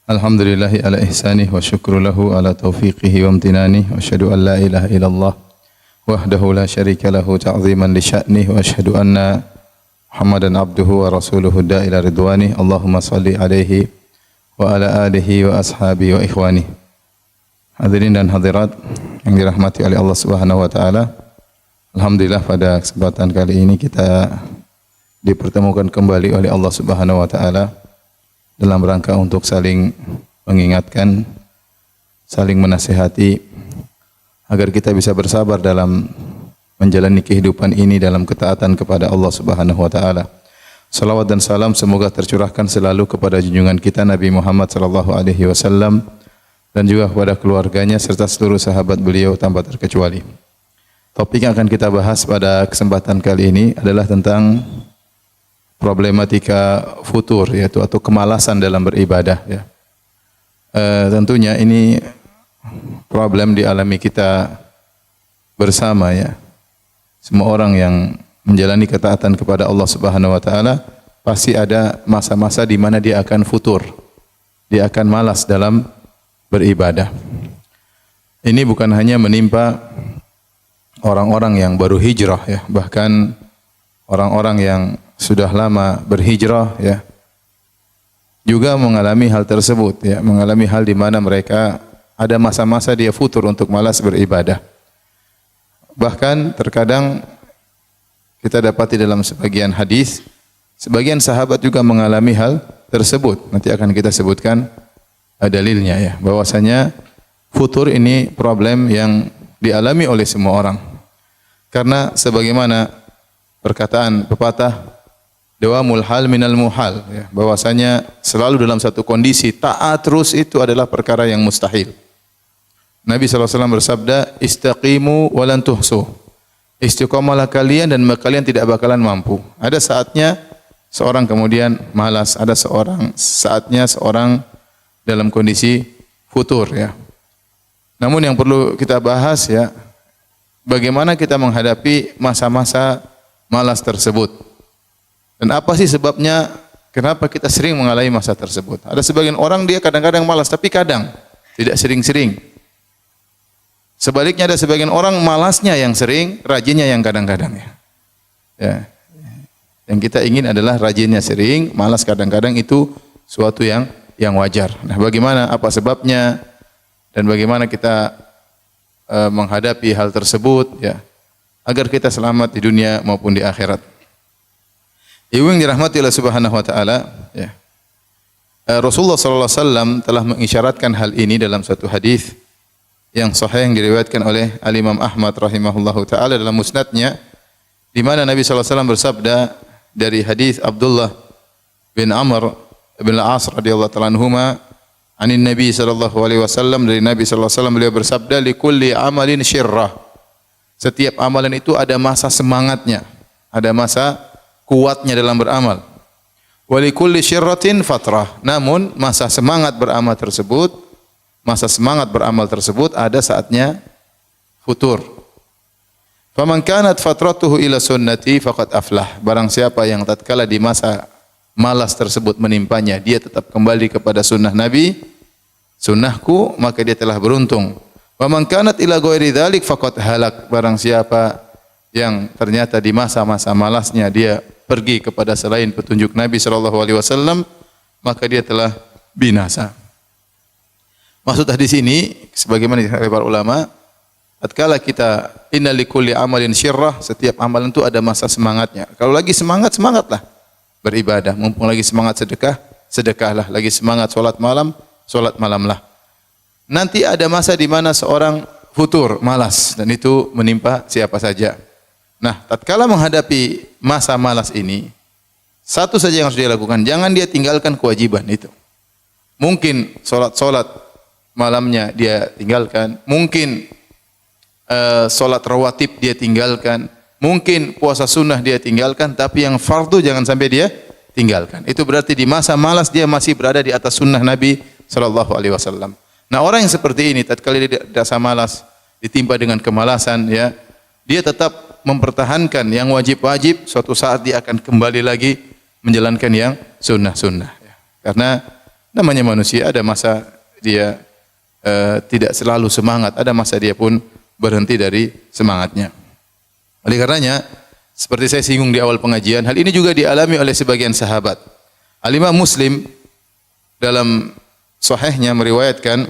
Alhamdulillahi ala ihsanih wa syukru lahu ala taufiqihi wa amtinanih wa asyhadu an la ilaha illallah wahdahu la syarika lahu ta'ziman li sya'nih wa asyhadu anna Muhammadan abduhu wa rasuluhu da'ila ridwanih. Allahumma salli alaihi wa ala alihi wa ashabihi wa ikhwanih. Hadirin dan hadirat yang dirahmati oleh Allah Subhanahu wa taala. Alhamdulillah pada kesempatan kali ini kita dipertemukan kembali oleh Allah Subhanahu wa taala dalam rangka untuk saling mengingatkan, saling menasihati agar kita bisa bersabar dalam menjalani kehidupan ini dalam ketaatan kepada Allah Subhanahu wa taala. Salawat dan salam semoga tercurahkan selalu kepada junjungan kita Nabi Muhammad sallallahu alaihi wasallam dan juga kepada keluarganya serta seluruh sahabat beliau tanpa terkecuali. Topik yang akan kita bahas pada kesempatan kali ini adalah tentang problematika futur, yaitu atau kemalasan dalam beribadah. Ya. Tentunya ini problem dialami kita bersama, ya. Semua orang yang menjalani ketaatan kepada Allah Subhanahu wa taala pasti ada masa-masa di mana dia akan futur, dia akan malas dalam beribadah. Ini bukan hanya menimpa orang-orang yang baru hijrah, ya, bahkan orang-orang yang sudah lama berhijrah, ya, juga mengalami hal tersebut, ya, mengalami hal di mana mereka ada masa-masa dia futur untuk malas beribadah. Bahkan terkadang kita dapati dalam sebagian hadis, sebagian sahabat juga mengalami hal tersebut. Nanti akan kita sebutkan dalilnya, ya, bahwasanya futur ini problem yang dialami oleh semua orang. Karena sebagaimana perkataan pepatah, dawamul hal minal muhal, ya, bahwasanya selalu dalam satu kondisi taat terus itu adalah perkara yang mustahil. Nabi SAW bersabda, istaqimu walan tuhsu. Istiqamalah kalian dan kalian tidak bakalan mampu. Ada saatnya seorang kemudian malas, ada saatnya seorang dalam kondisi futur, ya. Namun yang perlu kita bahas, ya, bagaimana kita menghadapi masa-masa malas tersebut. Dan apa sih sebabnya kenapa kita sering mengalami masa tersebut? Ada sebagian orang dia kadang-kadang malas, tapi kadang tidak sering-sering. Sebaliknya ada sebagian orang malasnya yang sering, rajinnya yang kadang-kadang, ya. Ya. Yang kita ingin adalah rajinnya sering, malas kadang-kadang, itu suatu yang wajar. Nah, bagaimana, apa sebabnya dan bagaimana kita menghadapi hal tersebut, ya, agar kita selamat di dunia maupun di akhirat. Ibu yang dirahmati oleh Subhanahu wa taala, ya. Rasulullah sallallahu alaihi wasallam telah mengisyaratkan hal ini dalam satu hadis yang sahih yang diriwayatkan oleh Al-Imam Ahmad rahimahullahu taala dalam musnadnya, di mana Nabi sallallahu alaihi wasallam bersabda dari hadis Abdullah bin Amr bin Al-As radhiyallahu taala anhuma, anin Nabi sallallahu alaihi wasallam, dari Nabi sallallahu alaihi wasallam beliau bersabda, likulli amalin syirrah. Setiap amalan itu ada masa semangatnya, ada masa kuatnya dalam beramal. Wa likulli syirratin fatrah. Namun masa semangat beramal tersebut ada saatnya futur. Faman kanat fatratuhu ila sunnati faqad aflah. Barang siapa yang tatkala di masa malas tersebut menimpanya, dia tetap kembali kepada sunnah Nabi, sunnahku, maka dia telah beruntung. Wa man kanat ila ghairi dzalik faqad halak. Barang siapa yang ternyata di masa-masa malasnya dia pergi kepada selain petunjuk Nabi sallallahu alaihi wasallam, maka dia telah binasa. Maksud hadis ini sebagaimana dikatakan para ulama, tatkala kita inna likulli amalin syirrah, setiap amalan itu ada masa semangatnya. Kalau lagi semangat, semangatlah beribadah. Mumpung lagi semangat sedekah, sedekahlah. Lagi semangat salat malamlah. Nanti ada masa di mana seorang futur, malas, dan itu menimpa siapa saja. Nah, tatkala menghadapi masa malas ini, satu saja yang harus dia lakukan, jangan dia tinggalkan kewajiban itu. Mungkin solat malamnya dia tinggalkan, mungkin solat rawatib dia tinggalkan, mungkin puasa sunnah dia tinggalkan, tapi yang fardu jangan sampai dia tinggalkan. Itu berarti di masa malas dia masih berada di atas sunnah Nabi sallallahu alaihi wasallam. Nah, orang yang seperti ini tatkala dia rasa malas, ditimpa dengan kemalasan, ya, dia tetap mempertahankan yang wajib-wajib, suatu saat dia akan kembali lagi menjalankan yang sunnah-sunnah. Karena Namanya manusia, ada masa dia tidak selalu semangat, ada masa dia pun berhenti dari semangatnya. Oleh karenanya, seperti saya singgung di awal pengajian, hal ini juga dialami oleh sebagian sahabat. Al-Imam Muslim dalam sahihnya meriwayatkan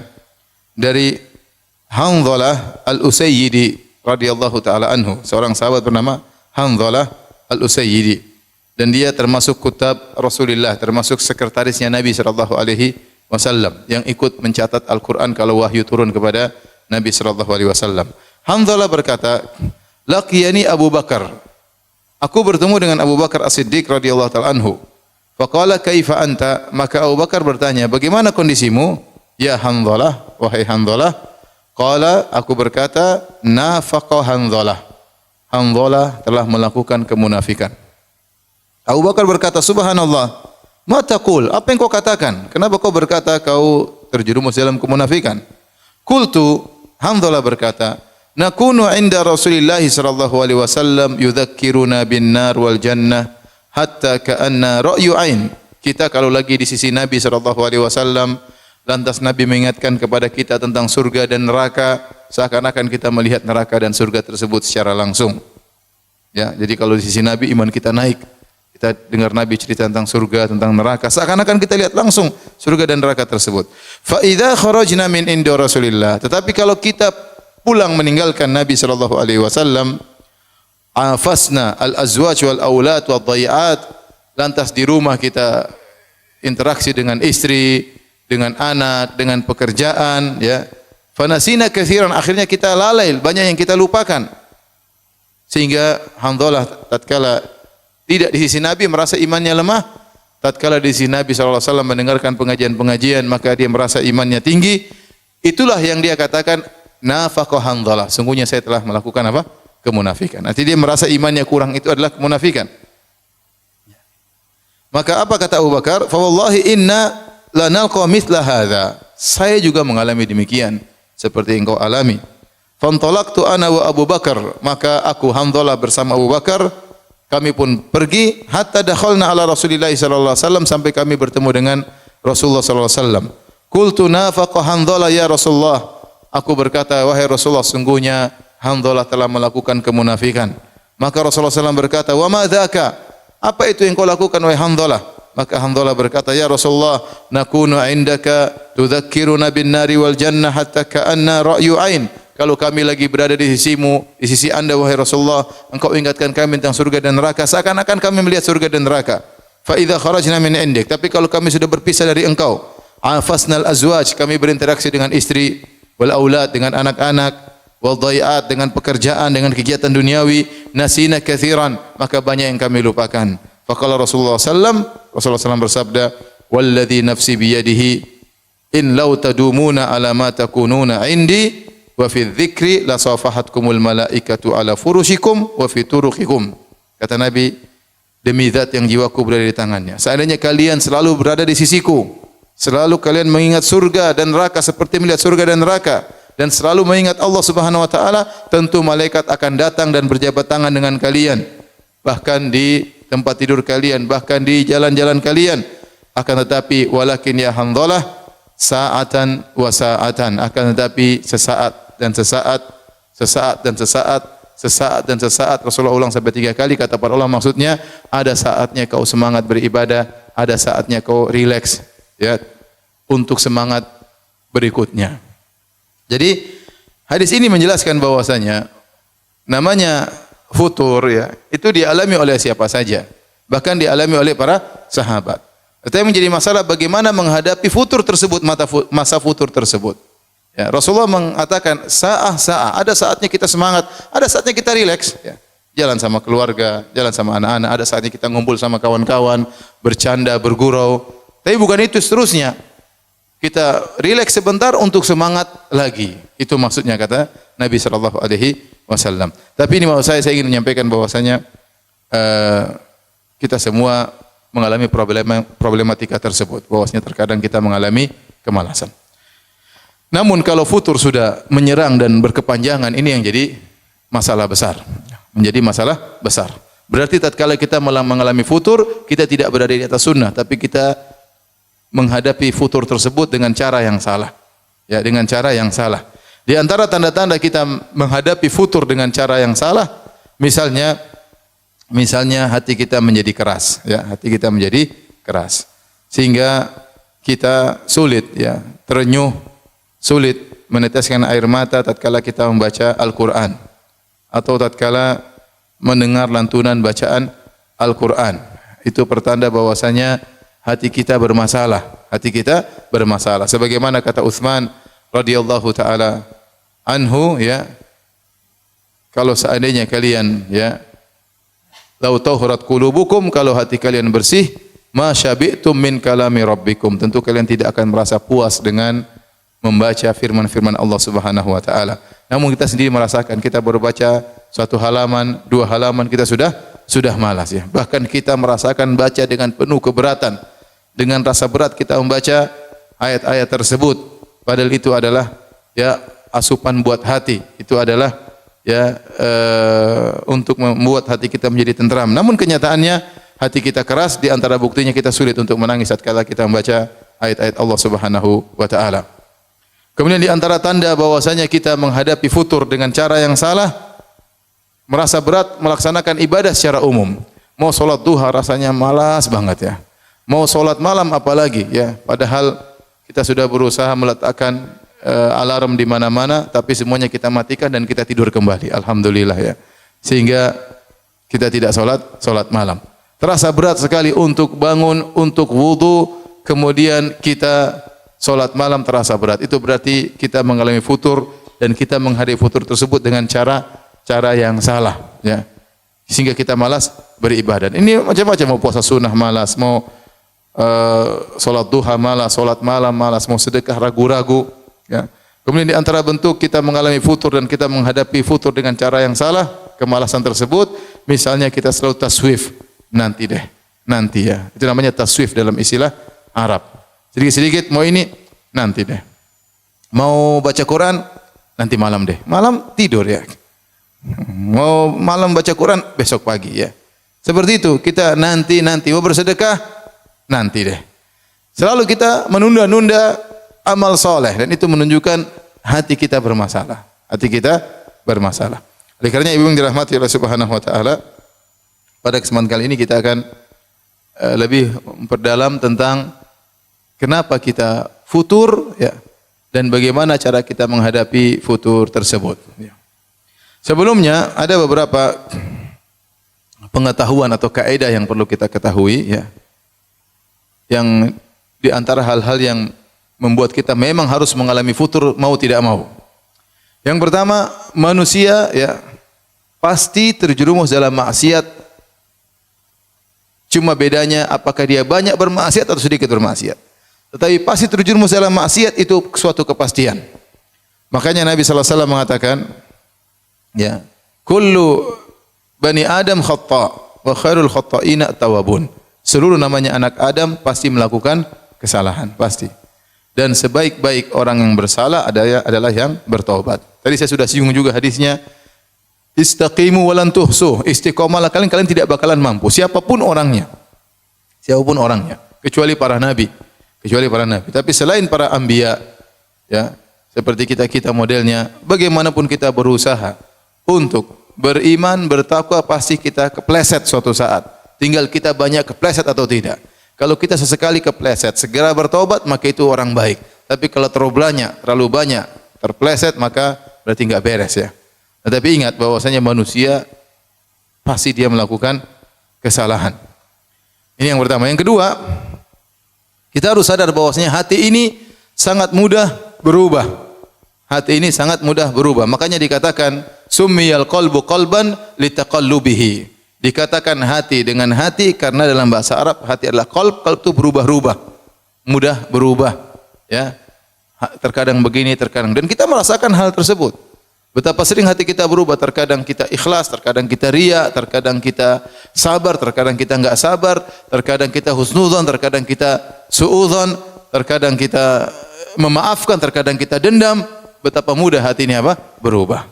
dari Hanzalah Al-Usayyidi radhiyallahu taala anhu, seorang sahabat bernama Hanzalah Al-Usayyidi, dan dia termasuk kutab Rasulullah, termasuk sekretarisnya Nabi sallallahu alaihi wasallam yang ikut mencatat Al-Qur'an kalau wahyu turun kepada Nabi sallallahu alaihi wasallam. Hanzalah berkata, "Laqiyani Abu Bakar." Aku bertemu dengan Abu Bakar As-Siddiq radhiyallahu taala anhu. Faqala kaifa anta? Maka Abu Bakar bertanya, "Bagaimana kondisimu?" "Ya Hanzalah, wahai Hanzalah." Qala, aku berkata, "Nafaqa Hanzalah." Hanzalah telah melakukan kemunafikan. Abu Bakar berkata, "Subhanallah, ma taqul? Apa yang kau katakan? Kenapa kau berkata kau terjerumus dalam kemunafikan?" Qultu, Hanzalah berkata, "Nakunu 'inda Rasulillah sallallahu alaihi wasallam yudzakkiruna bin nar wal jannah hatta ka'anna ra'yu ain." Kita kalau lagi di sisi Nabi sallallahu alaihi wasallam, lantas Nabi mengingatkan kepada kita tentang surga dan neraka, seakan-akan kita melihat neraka dan surga tersebut secara langsung. Ya, jadi kalau di sisi Nabi iman kita naik. Kita dengar Nabi cerita tentang surga, tentang neraka, seakan-akan kita lihat langsung surga dan neraka tersebut. Fa idza kharajna min inda Rasulillah. Tetapi kalau kita pulang meninggalkan Nabi sallallahu alaihi wasallam, afasna al-azwaj wal aulad wad dhai'at, lantas di rumah kita interaksi dengan istri, dengan anak, dengan pekerjaan, ya. Fanasina katsiran, akhirnya kita lalai, banyak yang kita lupakan. Sehingga Hanzalah tatkala tidak di sisi Nabi merasa imannya lemah, tatkala di sisi Nabi sallallahu alaihi wasallam mendengarkan pengajian-pengajian maka dia merasa imannya tinggi. Itulah yang dia katakan nafaqa Hanzalah. Sungguhnya saya telah melakukan apa? Kemunafikan. Nanti dia merasa imannya kurang, itu adalah kemunafikan. Maka apa kata Abu Bakar? Fa wallahi inna lanalqa mithla hadza. Saya juga mengalami demikian seperti yang kau alami. Fantalaqtu ana wa Abu Bakar, maka aku Hanzalah bersama Abu Bakar, kami pun pergi hatta dakhalna ala Rasulillah sallallahu alaihi wasallam, sampai kami bertemu dengan Rasulullah sallallahu alaihi wasallam. Qultu nafaqa Hanzalah ya Rasulullah. Aku berkata, wahai Rasulullah, sungguhnya Hanzalah telah melakukan kemunafikan. Maka Rasulullah SAW berkata, wa ma dzaka? Apa itu yang kau lakukan wahai Hanzalah? Maka Hanzalah berkata, ya Rasulullah, nakunu indaka tudzakkiruna bin nari wal jannah hatta ka'anna ra'yu ain. Kalau kami lagi berada di sisimu, di sisi Anda wahai Rasulullah, engkau ingatkan kami tentang surga dan neraka, seakan-akan kami melihat surga dan neraka. Fa idza kharajna min indik, tapi kalau kami sudah berpisah dari engkau, afasnal azwaj, kami berinteraksi dengan istri, wal aulad, dengan anak-anak, wal dhai'at, dengan pekerjaan, dengan kegiatan duniawi, nasina katsiran, maka banyak yang kami lupakan. Faqala Rasulullah SAW bersabda, walladzi nafsi biyadihi in law tadumuna ala ma takununa indi wa fi dzikri la safahatkumul malaikatu ala furushikum wa fi turuqikum. Kata Nabi, demi zat yang jiwaku berada di tangannya, seandainya kalian selalu berada di sisiku, selalu kalian mengingat surga dan neraka seperti melihat surga dan neraka, dan selalu mengingat Allah Subhanahu wa taala, tentu malaikat akan datang dan berjabat tangan dengan kalian, bahkan di tempat tidur kalian, bahkan di jalan-jalan kalian. Akan tetapi walakin ya Hanzalah sa'atan wa sa'atan, akan tetapi sesaat dan sesaat, sesaat dan sesaat, sesaat dan sesaat. Rasulullah ulang sampai 3 kali. Kata para ulama maksudnya ada saatnya kau semangat beribadah, ada saatnya kau rileks, ya, untuk semangat berikutnya. Jadi hadis ini menjelaskan bahwasanya namanya futur, ya, itu dialami oleh siapa saja, bahkan dialami oleh para sahabat. Tetapi menjadi masalah bagaimana menghadapi futur tersebut, masa futur tersebut. Ya, Rasulullah mengatakan sa'ah, ada saatnya kita semangat, ada saatnya kita rileks, ya. Jalan sama keluarga, jalan sama anak-anak, ada saatnya kita ngumpul sama kawan-kawan, bercanda, bergurau. Tapi bukan itu seterusnya. Kita rileks sebentar untuk semangat lagi. Itu maksudnya kata Nabi sallallahu alaihi wasallam. Tapi ini maksud saya ingin menyampaikan bahwasanya kita semua mengalami problematika tersebut. Bahwasanya terkadang kita mengalami kemalasan. Namun kalau futur sudah menyerang dan berkepanjangan, ini yang jadi masalah besar. Menjadi masalah besar. Berarti tatkala kita mengalami futur, kita tidak berada di atas sunnah, tapi kita menghadapi futur tersebut dengan cara yang salah. Ya, dengan cara yang salah. Di antara tanda-tanda kita menghadapi futur dengan cara yang salah, misalnya hati kita menjadi keras, ya, hati kita menjadi keras. Sehingga kita sulit, ya, terenyuh, sulit meneteskan air mata tatkala kita membaca Al-Qur'an atau tatkala mendengar lantunan bacaan Al-Qur'an. Itu pertanda bahwasanya hati kita bermasalah. Hati kita bermasalah. Sebagaimana kata Utsman radhiyallahu taala anhu, ya, kalau seandainya kalian, ya, lau tahurat qulubukum, kalau hati kalian bersih, ma syabi'tum min kalami rabbikum, tentu kalian tidak akan merasa puas dengan membaca firman-firman Allah Subhanahu wa taala. Namun kita sendiri merasakan, kita baru baca satu halaman, dua halaman kita sudah malas, ya. Bahkan kita merasakan baca dengan penuh keberatan. Dengan rasa berat kita membaca ayat-ayat tersebut. Padahal itu adalah, ya, asupan buat hati. Itu adalah, ya, untuk membuat hati kita menjadi tenteram. Namun kenyataannya hati kita keras, di antara buktinya kita sulit untuk menangis tatkala kita membaca ayat-ayat Allah Subhanahu wa taala. Kemudian di antara tanda bahwasanya kita menghadapi futur dengan cara yang salah, merasa berat melaksanakan ibadah secara umum. Mau salat duha rasanya malas banget, ya. Mau salat malam apalagi, ya. Padahal kita sudah berusaha meletakkan alarm di mana-mana, tapi semuanya kita matikan dan kita tidur kembali. Alhamdulillah, ya. Sehingga kita tidak salat malam. Terasa berat sekali untuk bangun, untuk wudu, kemudian kita salat malam terasa berat. Itu berarti kita mengalami futur dan kita menghadapi futur tersebut dengan cara yang salah, ya. Sehingga kita malas beribadah. Ini macam-macam, mau puasa sunnah malas, mau salat duha malas, salat malam malas, mau sedekah ragu-ragu, ya. Kemudian di antara bentuk kita mengalami futur dan kita menghadapi futur dengan cara yang salah, kemalasan tersebut, misalnya kita selalu taswif, nanti deh, nanti, ya. Itu namanya taswif dalam istilah Arab. Sedikit-sedikit mau ini, nanti deh. Mau baca Quran, nanti malam deh. Malam tidur, ya. Mau malam baca Quran, besok pagi, ya. Seperti itu, kita nanti. Mau bersedekah, nanti deh. Selalu kita menunda-nunda amal soleh, dan itu menunjukkan hati kita bermasalah. Hati kita bermasalah. Oleh karenanya ibu yang dirahmati Allah Subhanahu wa taala, pada kesempatan kali ini kita akan lebih memperdalam tentang kenapa kita futur, ya, dan bagaimana cara kita menghadapi futur tersebut, ya. Sebelumnya ada beberapa pengetahuan atau kaidah yang perlu kita ketahui, ya. Yang di antara hal-hal yang membuat kita memang harus mengalami futur mau tidak mau. Yang pertama, manusia, ya, pasti terjerumus dalam maksiat. Cuma bedanya apakah dia banyak bermaksiat atau sedikit bermaksiat. Tetapi pasti terjerumus dalam maksiat, itu suatu kepastian. Makanya Nabi sallallahu alaihi wasallam mengatakan, ya, kullu bani Adam khata' wa khairul khata'ina tawabun. Seluruh namanya anak Adam pasti melakukan kesalahan, pasti. Dan sebaik-baik orang yang bersalah adalah yang bertaubat. Tadi saya sudah singgung juga hadisnya, istaqimu walan tuhsuh. Istiqomalah kalian tidak bakalan mampu. Siapapun orangnya, kecuali para nabi, Tapi selain para anbiya, ya, seperti kita modelnya, bagaimanapun kita berusaha untuk beriman, bertakwa, pasti kita kepleset suatu saat. Tinggal kita banyak kepleset atau tidak. Kalau kita sesekali kepleset, segera bertobat, maka itu orang baik. Tapi kalau terlalu banyak terpleset, maka berarti enggak beres, ya. Tetapi ingat bahwasanya manusia pasti dia melakukan kesalahan. Ini yang pertama. Yang kedua, kita harus sadar bahwasanya hati ini sangat mudah berubah. Hati ini sangat mudah berubah. Makanya dikatakan summiyal qalbu qalban litaqallubihi. Dikatakan hati dengan hati karena dalam bahasa Arab hati adalah qalb itu berubah-ubah, mudah berubah, ya. Terkadang begini, terkadang, dan kita merasakan hal tersebut. Betapa sering hati kita berubah, terkadang kita ikhlas, terkadang kita riya, terkadang kita sabar, terkadang kita enggak sabar, terkadang kita husnudzon, terkadang kita suudzon, terkadang kita memaafkan, terkadang kita dendam. Betapa mudah hati ini berubah.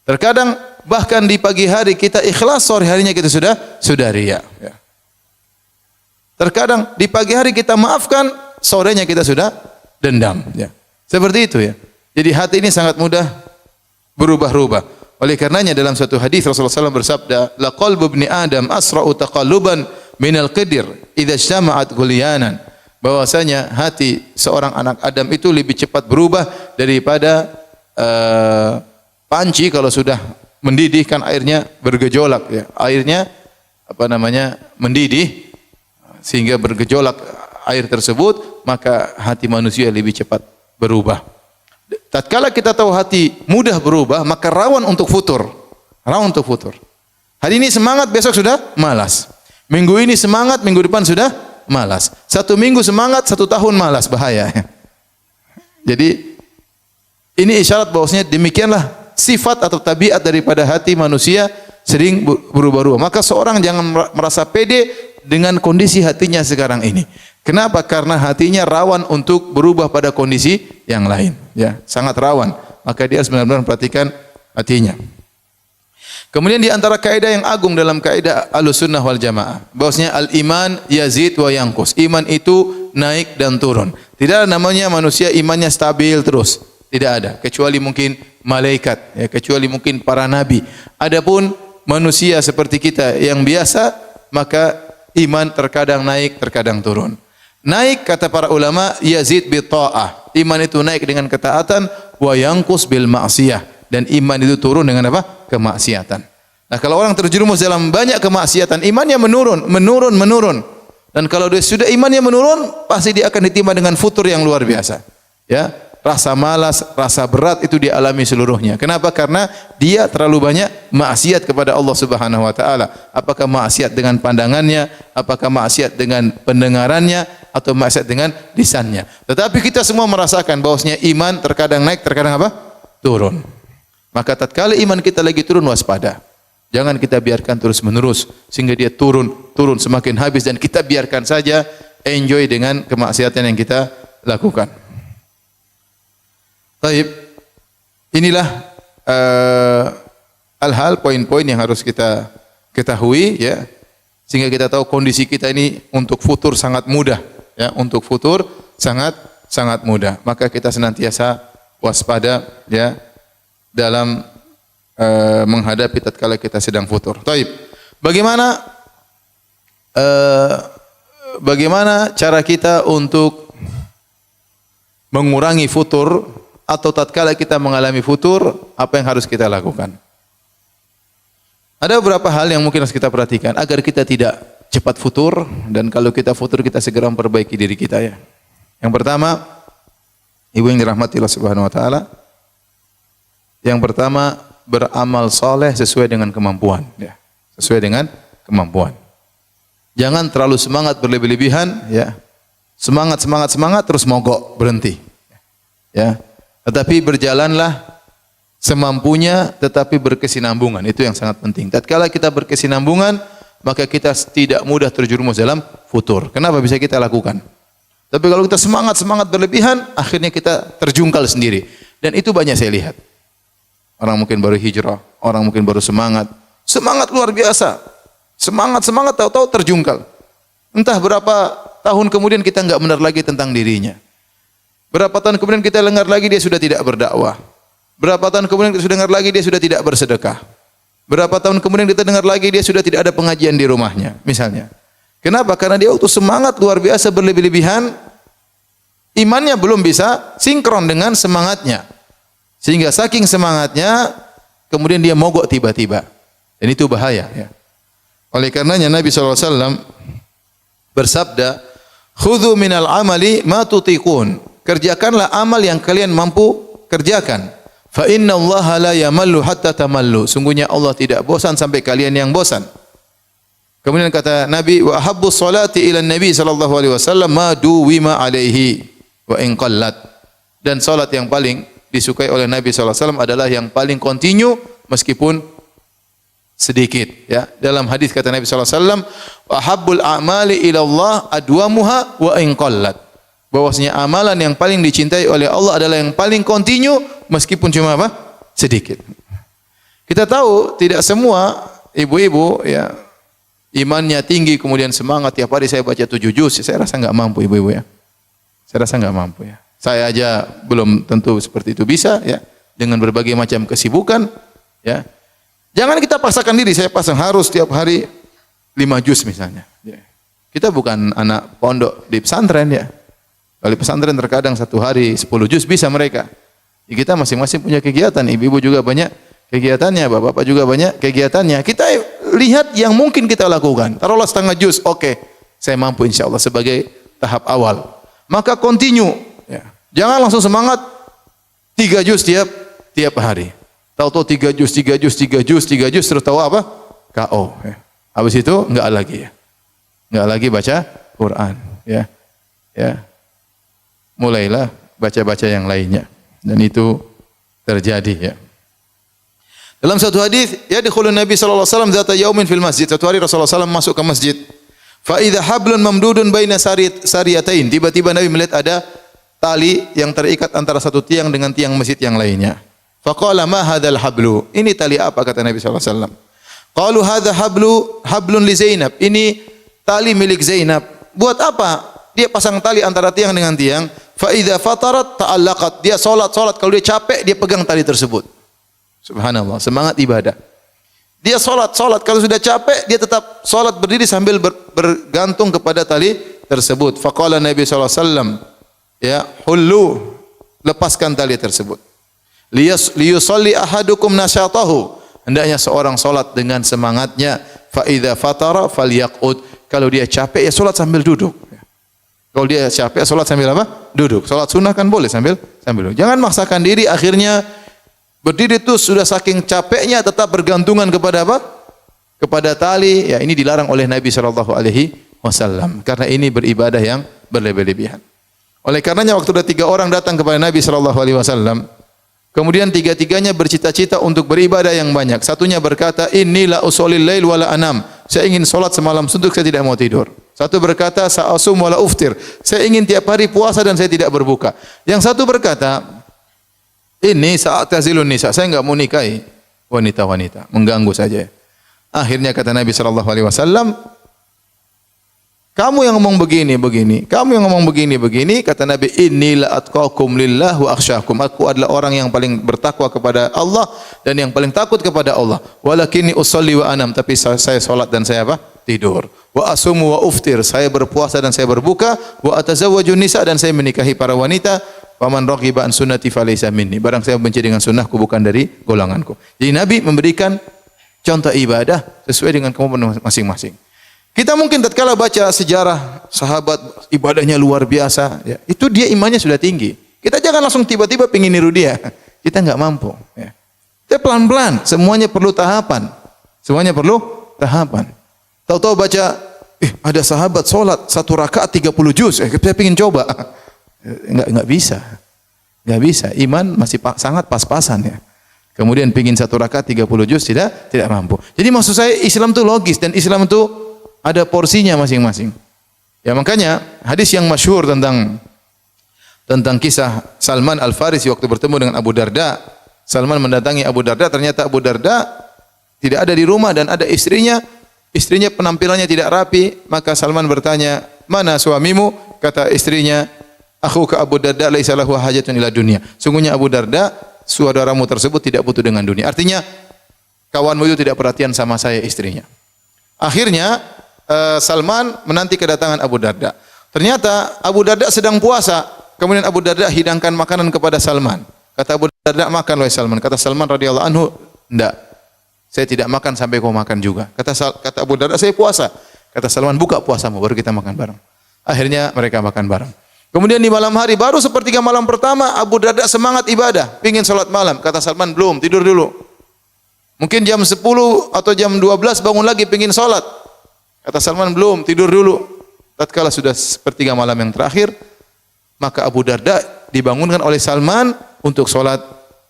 Terkadang bahkan di pagi hari kita ikhlas, sore harinya kita sudah riya, ya. Terkadang di pagi hari kita maafkan, sorenya kita sudah dendam. Ya. Seperti itu ya. Jadi hati ini sangat mudah berubah-ubah. Oleh karenanya dalam suatu hadis Rasulullah SAW bersabda, "La qalbu ibni Adam asra'u taqalluban minal qidir idza ijtama'at ghulyanan." Bahwasanya hati seorang anak Adam itu lebih cepat berubah daripada panci kalau sudah mendidih kan airnya bergejolak ya. Airnya mendidih sehingga bergejolak air tersebut, maka hati manusia lebih cepat berubah. Tatkala kita tahu hati mudah berubah, maka rawan untuk futur. Rawan untuk futur. Hari ini semangat, besok sudah malas. Minggu ini semangat, minggu depan sudah malas. 1 minggu semangat, 1 tahun malas, bahaya. Jadi ini isyarat bahwasanya demikianlah sifat atau tabiat daripada hati manusia sering berubah-ubah. Maka seorang jangan merasa pede dengan kondisi hatinya sekarang ini. Kenapa? Karena hatinya rawan untuk berubah pada kondisi yang lain. Ya, sangat rawan. Maka dia harus benar-benar memperhatikan hatinya. Kemudian di antara kaidah yang agung dalam kaidah Ahlussunnah wal Jamaah, bahwasanya al-iman yazid wa yanqus. Iman itu naik dan turun. Tidak ada namanya manusia imannya stabil terus. Tidak ada, kecuali mungkin malaikat, ya, kecuali mungkin para nabi. Adapun manusia seperti kita yang biasa, maka iman terkadang naik, terkadang turun. Naik kata para ulama yazid bi ta'ah. Iman itu naik dengan ketaatan, wa yanqus bil ma'siyah, dan iman itu turun dengan apa? Kemaksiatan. Nah, kalau orang terjerumus dalam banyak kemaksiatan, imannya menurun. Dan kalau dia sudah imannya menurun, pasti dia akan ditimpa dengan futur yang luar biasa. Ya, rasa malas, rasa berat itu dia alami seluruhnya. Kenapa? Karena dia terlalu banyak maksiat kepada Allah Subhanahu wa taala. Apakah maksiat dengan pandangannya, apakah maksiat dengan pendengarannya, atau maksiat dengan lisannya. Tetapi kita semua merasakan bahwasanya iman terkadang naik, terkadang apa? Turun. Maka tatkala iman kita lagi turun, waspada. Jangan kita biarkan terus-menerus sehingga dia turun semakin habis, dan kita biarkan saja enjoy dengan kemaksiatan yang kita lakukan. Baik, inilah hal-hal poin-poin yang harus kita ketahui ya, sehingga kita tahu kondisi kita ini untuk futur sangat mudah ya, untuk futur sangat mudah. Maka kita senantiasa waspada ya dalam menghadapi tatkala kita sedang futur. Baik, bagaimana cara kita untuk mengurangi futur, atau tatkala kita mengalami futur, apa yang harus kita lakukan? Ada beberapa hal yang mungkin harus kita perhatikan agar kita tidak cepat futur, dan kalau kita futur kita segera memperbaiki diri kita ya. Yang pertama, ibu yang dirahmati Allah Subhanahu wa taala, yang pertama beramal soleh sesuai dengan kemampuan ya. Sesuai dengan kemampuan. Jangan terlalu semangat berlebih-lebihan ya. Semangat terus mogok, berhenti. Ya. Tetapi berjalanlah semampunya, tetapi berkesinambungan. Itu yang sangat penting. Tatkala kita berkesinambungan, maka kita tidak mudah terjerumus dalam futur. Kenapa bisa kita lakukan? Tapi kalau kita semangat berlebihan, akhirnya kita terjungkal sendiri. Dan itu banyak saya lihat. Orang mungkin baru hijrah, orang mungkin baru semangat luar biasa. Semangat tahu-tahu terjungkal. Entah berapa tahun kemudian kita enggak benar lagi tentang dirinya. Berapa tahun kemudian kita dengar lagi dia sudah tidak berdakwah. Berapa tahun kemudian kita sudah dengar lagi dia sudah tidak bersedekah. Berapa tahun kemudian kita dengar lagi dia sudah tidak ada pengajian di rumahnya, misalnya. Kenapa? Karena dia waktu semangat luar biasa berlebih-lebihan, imannya belum bisa sinkron dengan semangatnya. Sehingga saking semangatnya, kemudian dia mogok tiba-tiba. Dan itu bahaya ya. Oleh karenanya Nabi SAW bersabda, "Khudhu minal amali ma tutiqun." Kerjakanlah amal yang kalian mampu kerjakan. Fa inna Allah la yamallu hatta tamallu. Sungguhnya Allah tidak bosan sampai kalian yang bosan. Kemudian kata Nabi, wa habbu salati ila Nabi sallallahu alaihi wasallam ma duwima alaihi wa in qallat. Dan salat yang paling disukai oleh Nabi sallallahu alaihi wasallam adalah yang paling kontinu meskipun sedikit ya. Dalam hadis kata Nabi sallallahu alaihi wasallam, wa habbul a'mali ila Allah adwamuha wa in qallat. Bahwasanya amalan yang paling dicintai oleh Allah adalah yang paling kontinu meskipun cuma apa? Sedikit. Kita tahu tidak semua ibu-ibu ya imannya tinggi kemudian semangat tiap hari saya baca 7 juz, saya rasa enggak mampu ibu-ibu ya. Saya rasa nggak mampu ya. Saya aja belum tentu seperti itu bisa ya, dengan berbagai macam kesibukan ya. Jangan kita paksakan diri, saya pasang harus tiap hari 5 juz misalnya. Ya. Kita bukan anak pondok di pesantren ya. Kalau di pesantren terkadang satu hari 10 juz bisa mereka. Ya, kita masing-masing punya kegiatan, ibu-ibu juga banyak kegiatannya, bapak-bapak juga banyak kegiatannya. Kita lihat yang mungkin kita lakukan. Taruhlah setengah juz, oke, saya mampu insya Allah sebagai tahap awal. Maka continue. Ya. Jangan langsung semangat 3 juz tiap hari. Tahu-tahu 3 juz, terus tahu apa? KO. Ya. Habis itu enggak lagi ya. Enggak lagi baca Quran. Ya. Ya. Mulailah baca-baca yang lainnya. Dan itu terjadi ya. Dalam satu hadis, ya dikhulun Nabi sallallahu alaihi wasallam zata yaumin fil masjid. Satu hari Rasulullah SAW masuk ke masjid. Fa idza hablun mamdudun baina sariyatain. Tiba-tiba Nabi melihat ada tali yang terikat antara satu tiang dengan tiang masjid yang lainnya. Faqala ma hadzal hablu? Ini tali apa kata Nabi sallallahu alaihi wasallam? Qalu hadza hablun li Zainab. Ini tali milik Zainab. Buat apa? Dia pasang tali antara tiang dengan tiang. Fa idza fatarat ta'allaqat. Dia salat kalau dia capek dia pegang tali tersebut. Subhanallah, semangat ibadah. Dia salat kalau sudah capek dia tetap salat berdiri sambil bergantung kepada tali tersebut. Faqala Nabi sallallahu alaihi wasallam, ya, hullu, lepaskan tali tersebut. Liyusalli ahadukum nasyatahu. Hendaknya seorang salat dengan semangatnya. Fa idza fatara falyaqud. Kalau dia capek ya salat sambil duduk. Kalau dia capek salat sambil apa? Duduk. Salat sunnah kan boleh sambil duduk. Jangan maksakan diri akhirnya berdiri itu sudah saking capeknya tetap bergantungan kepada apa? Kepada tali. Ya, ini dilarang oleh Nabi sallallahu alaihi wasallam karena ini beribadah yang berlebih-lebihan. Oleh karenanya waktu ada 3 orang datang kepada Nabi sallallahu alaihi wasallam, kemudian 3-tiganya bercita-cita untuk beribadah yang banyak. Satunya berkata, "Inni la usholil lail wa la anam." Saya ingin salat semalam suntuk, saya tidak mau tidur. Satu berkata, "Sa'asum wa la uftir." Saya ingin tiap hari puasa dan saya tidak berbuka. Yang satu berkata, "Ini sa'atazilun nisa." Saya enggak mau nikahi wanita-wanita, mengganggu saja. Akhirnya kata Nabi sallallahu alaihi wasallam, kamu yang ngomong begini, kamu yang ngomong begini, kata Nabi, inni la atqakum lillah wa akhsyakum. Aku adalah orang yang paling bertakwa kepada Allah dan yang paling takut kepada Allah. Walakinni usolli wa anam, tapi saya salat dan saya apa? Tidur. Wa asumu wa uftir, saya berpuasa dan saya berbuka. Wa atazawwaju nisa, dan saya menikahi para wanita. Faman raghiba an sunnati falaysa minni. Barang saya benci dengan sunnahku bukan dari golonganku. Jadi Nabi memberikan contoh ibadah sesuai dengan kemampuan masing-masing. Kita mungkin tatkala baca sejarah sahabat ibadahnya luar biasa, ya, itu dia imannya sudah tinggi. Kita jangan langsung tiba-tiba pengin niru dia. Kita enggak mampu. Ya. Kita pelan-pelan. Semuanya perlu tahapan. Tahu-tahu baca, ada sahabat sholat 1 rakaat 30 juz. Saya ingin coba. Enggak bisa. Enggak bisa. Iman masih sangat pas-pasan ya. Kemudian pengin 1 rakaat 30 juz tidak mampu. Jadi maksud saya Islam itu logis dan Islam itu ada porsinya masing-masing. Ya makanya hadis yang masyhur tentang kisah Salman Al-Farisi waktu bertemu dengan Abu Darda. Salman mendatangi Abu Darda, ternyata Abu Darda tidak ada di rumah dan ada istrinya. Istrinya penampilannya tidak rapi, maka Salman bertanya, "Mana suamimu?" Kata istrinya, "Akhuka Abu Darda laisa lahu hajatun ila dunya." Sungguhnya Abu Darda, saudaramu tersebut tidak butuh dengan dunia. Artinya kawanmu itu tidak perhatian sama saya, istrinya. Akhirnya Salman menanti kedatangan Abu Darda. Ternyata Abu Darda sedang puasa. Kemudian Abu Darda hidangkan makanan kepada Salman. Kata Abu Darda, "Makan wahai Salman." Kata Salman radhiyallahu anhu, "Enggak. Saya tidak makan sampai kau makan juga." Kata Abu Darda, "Saya puasa." Kata Salman, "Buka puasamu baru kita makan bareng." Akhirnya mereka makan bareng. Kemudian di malam hari baru sepertiga malam pertama Abu Darda semangat ibadah, pingin salat malam. Kata Salman, "Belum, tidur dulu." Mungkin jam 10 atau jam 12 bangun lagi pingin salat. Kata Salman, "Belum, tidur dulu." Tatkala sudah sepertiga malam yang terakhir, maka Abu Darda dibangunkan oleh Salman untuk salat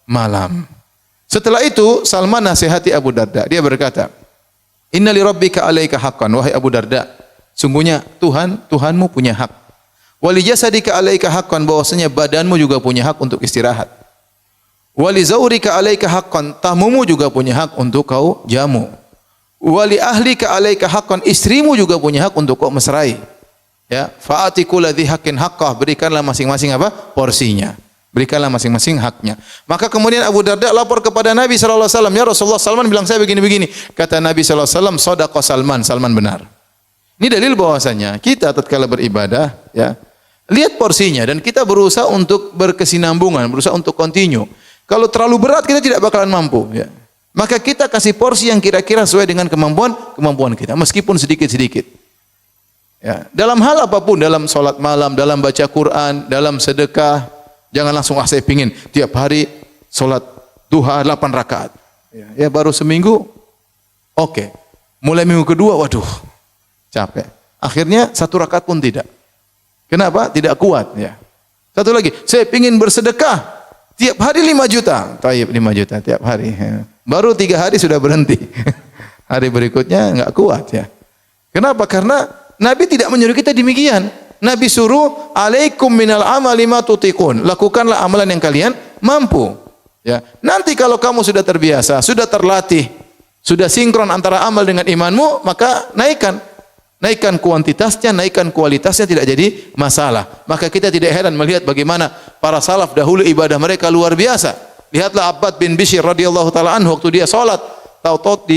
malam. Setelah itu Salman nasihati Abu Darda. Dia berkata, "Inna li rabbika 'alaika haqqan." Wahai Abu Darda, sungguhnya Tuhanmu punya hak. Wa li jasadika 'alaika haqqan, bahwasanya badanmu juga punya hak untuk istirahat. Wa li zawrika 'alaika haqqan, tamumu juga punya hak untuk kau jamu. Wa li ahlika 'alaika haqqan, istrimu juga punya hak untuk kau mesrai. Ya, fa'ati kulli dzi haqqin haqqah, berikanlah masing-masing apa? Porsinya. Berikanlah masing-masing haknya. Maka kemudian Abu Darda lapor kepada Nabi sallallahu alaihi wasallam, "Ya Rasulullah, Salman bilang saya begini-begini." Kata Nabi sallallahu alaihi wasallam, "Shadaqa Salman, Salman benar." Ini dalil bahwasanya kita tatkala beribadah, ya, lihat porsinya dan kita berusaha untuk berkesinambungan, berusaha untuk continue. Kalau terlalu berat kita tidak bakalan mampu, ya. Maka kita kasih porsi yang kira-kira sesuai dengan kemampuan kita, meskipun sedikit-sedikit. Ya, dalam hal apapun, dalam salat malam, dalam baca Quran, dalam sedekah, jangan langsung saya pingin tiap hari salat duha 8 rakaat. Ya, baru seminggu, oke. Mulai minggu kedua, waduh, capek. Akhirnya 1 rakaat pun tidak. Kenapa? Tidak kuat. Ya. Satu lagi, saya pingin bersedekah tiap hari 5 juta. Taib 5 juta tiap hari. Ya. Baru 3 hari sudah berhenti. Hari berikutnya enggak kuat, ya. Kenapa? Karena Nabi tidak menyuruh kita demikian. Nabi suruh, "Alaikum minal amali ma tutiqun." Lakukanlah amalan yang kalian mampu. Ya. Nanti kalau kamu sudah terbiasa, sudah terlatih, sudah sinkron antara amal dengan imanmu, maka naikkan kuantitasnya, naikkan kualitasnya, tidak jadi masalah. Maka kita tidak heran melihat bagaimana para salaf dahulu ibadah mereka luar biasa. Lihatlah Abbad bin Bishr radhiyallahu taala anhu waktu dia salat, tahu-tahu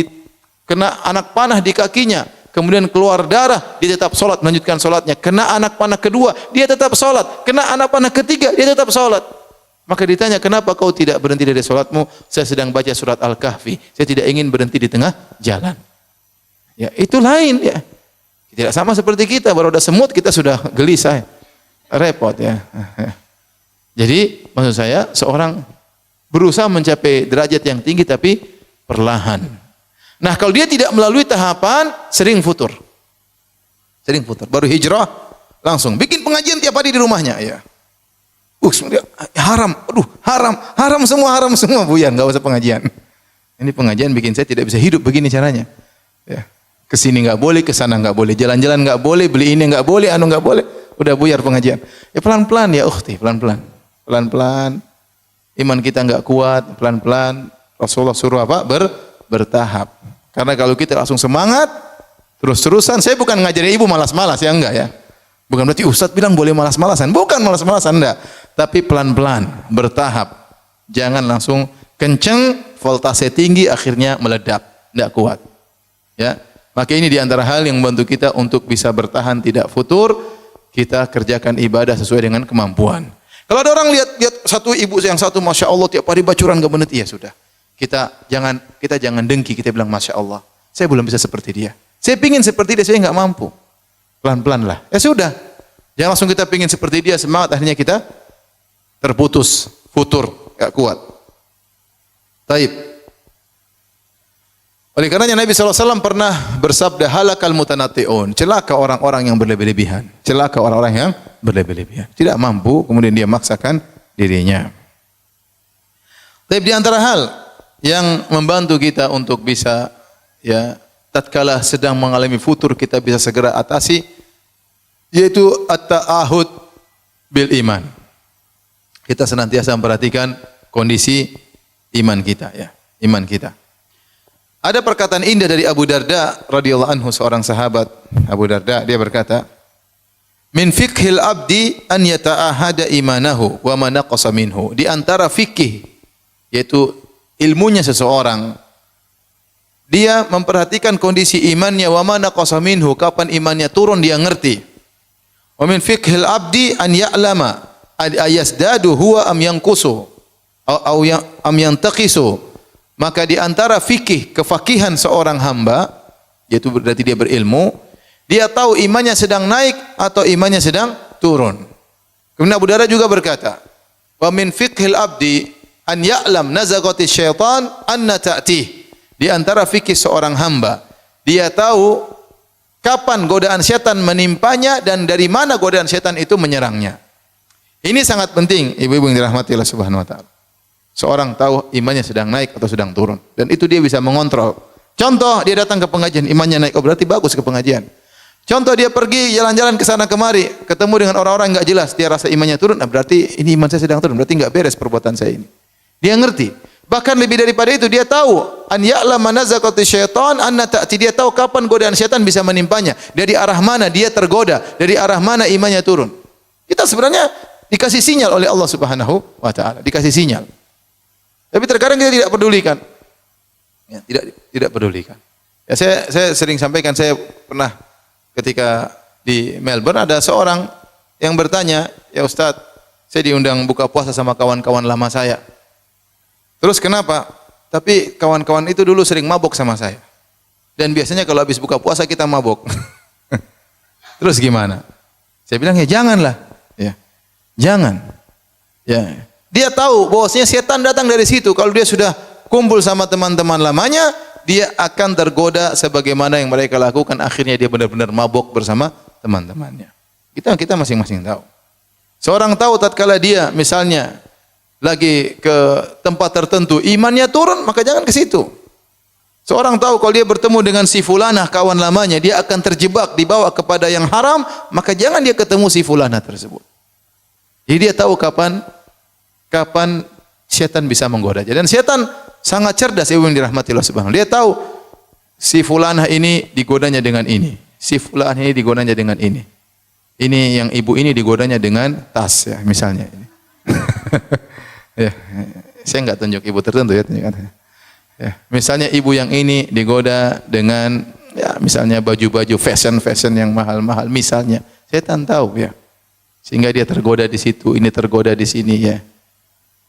kena anak panah di kakinya. Kemudian keluar darah, dia tetap salat, melanjutkan salatnya. Kena anak panah kedua, dia tetap salat. Kena anak panah ketiga, dia tetap salat. Maka ditanya, "Kenapa kau tidak berhenti dari salatmu?" "Saya sedang baca surat Al-Kahfi. Saya tidak ingin berhenti di tengah jalan." Ya, itu lain, ya. Tidak sama seperti kita, baru ada semut kita sudah gelisah. Repot, ya. Jadi, maksud saya seorang berusaha mencapai derajat yang tinggi tapi perlahan. Nah, kalau dia tidak melalui tahapan, sering futur. Sering futur. Baru hijrah, langsung bikin pengajian tiap hari di rumahnya, ya. Haram, aduh, haram semua, Buyan, enggak usah pengajian. Ini pengajian bikin saya tidak bisa hidup, begini caranya. Ya. Kesini enggak boleh, kesana enggak boleh, jalan-jalan enggak boleh, beli ini enggak boleh, anu enggak boleh. Udah buyar pengajian. Ya pelan-pelan ya, ukhti, pelan-pelan. Pelan-pelan. Iman kita enggak kuat, pelan-pelan. Rasulullah suruh apa? Bertahap. Karena kalau kita langsung semangat, terus-terusan, saya bukan ngajarin ibu malas-malas, ya enggak, ya. Bukan berarti Ustaz bilang boleh malas-malasan. Bukan malas-malasan, enggak. Tapi pelan-pelan, bertahap. Jangan langsung kenceng, voltase tinggi, akhirnya meledak. Enggak kuat. Ya. Maka ini diantara hal yang membantu kita untuk bisa bertahan tidak futur. Kita kerjakan ibadah sesuai dengan kemampuan. Kalau ada orang lihat satu ibu yang satu, Masya Allah, tiap hari bacuran enggak berhenti, ya sudah. Kita jangan dengki, kita bilang Masya Allah, saya belum bisa seperti dia. Saya pingin seperti dia, saya enggak mampu. Pelan-pelan lah. Ya sudah. Jangan langsung kita pingin seperti dia, semangat, akhirnya kita terputus, futur, enggak kuat. Taib. Oleh karenanya Nabi SAW pernah bersabda, "Halakal mutanatti'un." Celaka orang-orang yang berlebih-lebihan. Celaka orang-orang yang berlebih-lebihan. Tidak mampu, kemudian dia maksakan dirinya. Tapi di antara hal yang membantu kita untuk bisa, ya, tatkala sedang mengalami futur kita bisa segera atasi, yaitu at-ta'ahud bil iman. Kita senantiasa memperhatikan kondisi iman kita, ya, iman kita. Ada perkataan indah dari Abu Darda radhiyallahu anhu, seorang sahabat. Abu Darda, dia berkata, "Min fiqhil abdi an yata'ahada imanahu wa ma naqasa minhu." Di antara fikih, yaitu ilmunya seseorang, dia memperhatikan kondisi imannya, wa ma naqasa minhu, kapan imannya turun dia ngerti. Wa min fiqhil abdi an ya'lama ayasdadu huwa am yanqusu am yantaqisu. Maka di antara fikih, kefakihan seorang hamba, yaitu berarti dia berilmu, dia tahu imannya sedang naik atau imannya sedang turun. Kemudian Abu Darda juga berkata, "Wa min fiqhil abdi an ya'lam nazagati syaitan anna ta'tih." Di antara fikih seorang hamba, dia tahu kapan godaan syaitan menimpanya dan dari mana godaan syaitan itu menyerangnya. Ini sangat penting, ibu-ibu yang dirahmati Allah Subhanahu wa taala. Seorang tahu imannya sedang naik atau sedang turun, dan itu dia bisa mengontrol. Contoh, dia datang ke pengajian, imannya naik, oh berarti bagus ke pengajian. Contoh, dia pergi jalan-jalan ke sana kemari, ketemu dengan orang-orang enggak jelas, dia rasa imannya turun, nah berarti ini iman saya sedang turun, berarti enggak beres perbuatan saya ini. Dia ngerti. Bahkan lebih daripada itu, dia tahu an ya'lama nazaqati syaitan anna ta'ti, dia tahu kapan godaan syaitan bisa menimpanya, dari arah mana dia tergoda, dari arah mana imannya turun. Kita sebenarnya dikasih sinyal oleh Allah Subhanahu wa taala, dikasih sinyal. Tapi terkadang kita tidak pedulikan. Ya, tidak pedulikan. Ya, saya sering sampaikan, saya pernah ketika di Melbourne ada seorang yang bertanya, "Ya Ustaz, saya diundang buka puasa sama kawan-kawan lama saya. Terus kenapa? Tapi kawan-kawan itu dulu sering mabok sama saya. Dan biasanya kalau habis buka puasa kita mabok." Terus gimana? Saya bilang, "Ya janganlah." Ya. Jangan. Ya. Dia tahu bahwasanya setan datang dari situ. Kalau dia sudah kumpul sama teman-teman lamanya, dia akan tergoda sebagaimana yang mereka lakukan. Akhirnya dia benar-benar mabok bersama teman-temannya. Kita masing-masing tahu. Seorang tahu tatkala dia misalnya lagi ke tempat tertentu, imannya turun, maka jangan ke situ. Seorang tahu kalau dia bertemu dengan si fulanah kawan lamanya, dia akan terjebak dibawa kepada yang haram, maka jangan dia ketemu si fulanah tersebut. Jadi dia tahu kapan setan bisa menggoda. Dan setan sangat cerdas, ibu yang dirahmati Allah Subhanahu. Dia tahu si fulanah ini digodanya dengan ini, si fulanah ini digodanya dengan ini. Ini yang ibu ini digodanya dengan tas, ya, misalnya ini. Ya, saya enggak tunjuk ibu tertentu, ya, tunjukkan. Ya, misalnya ibu yang ini digoda dengan, ya, misalnya baju-baju fashion yang mahal-mahal, misalnya. Setan tahu, ya. Sehingga dia tergoda di situ, ini tergoda di sini, ya.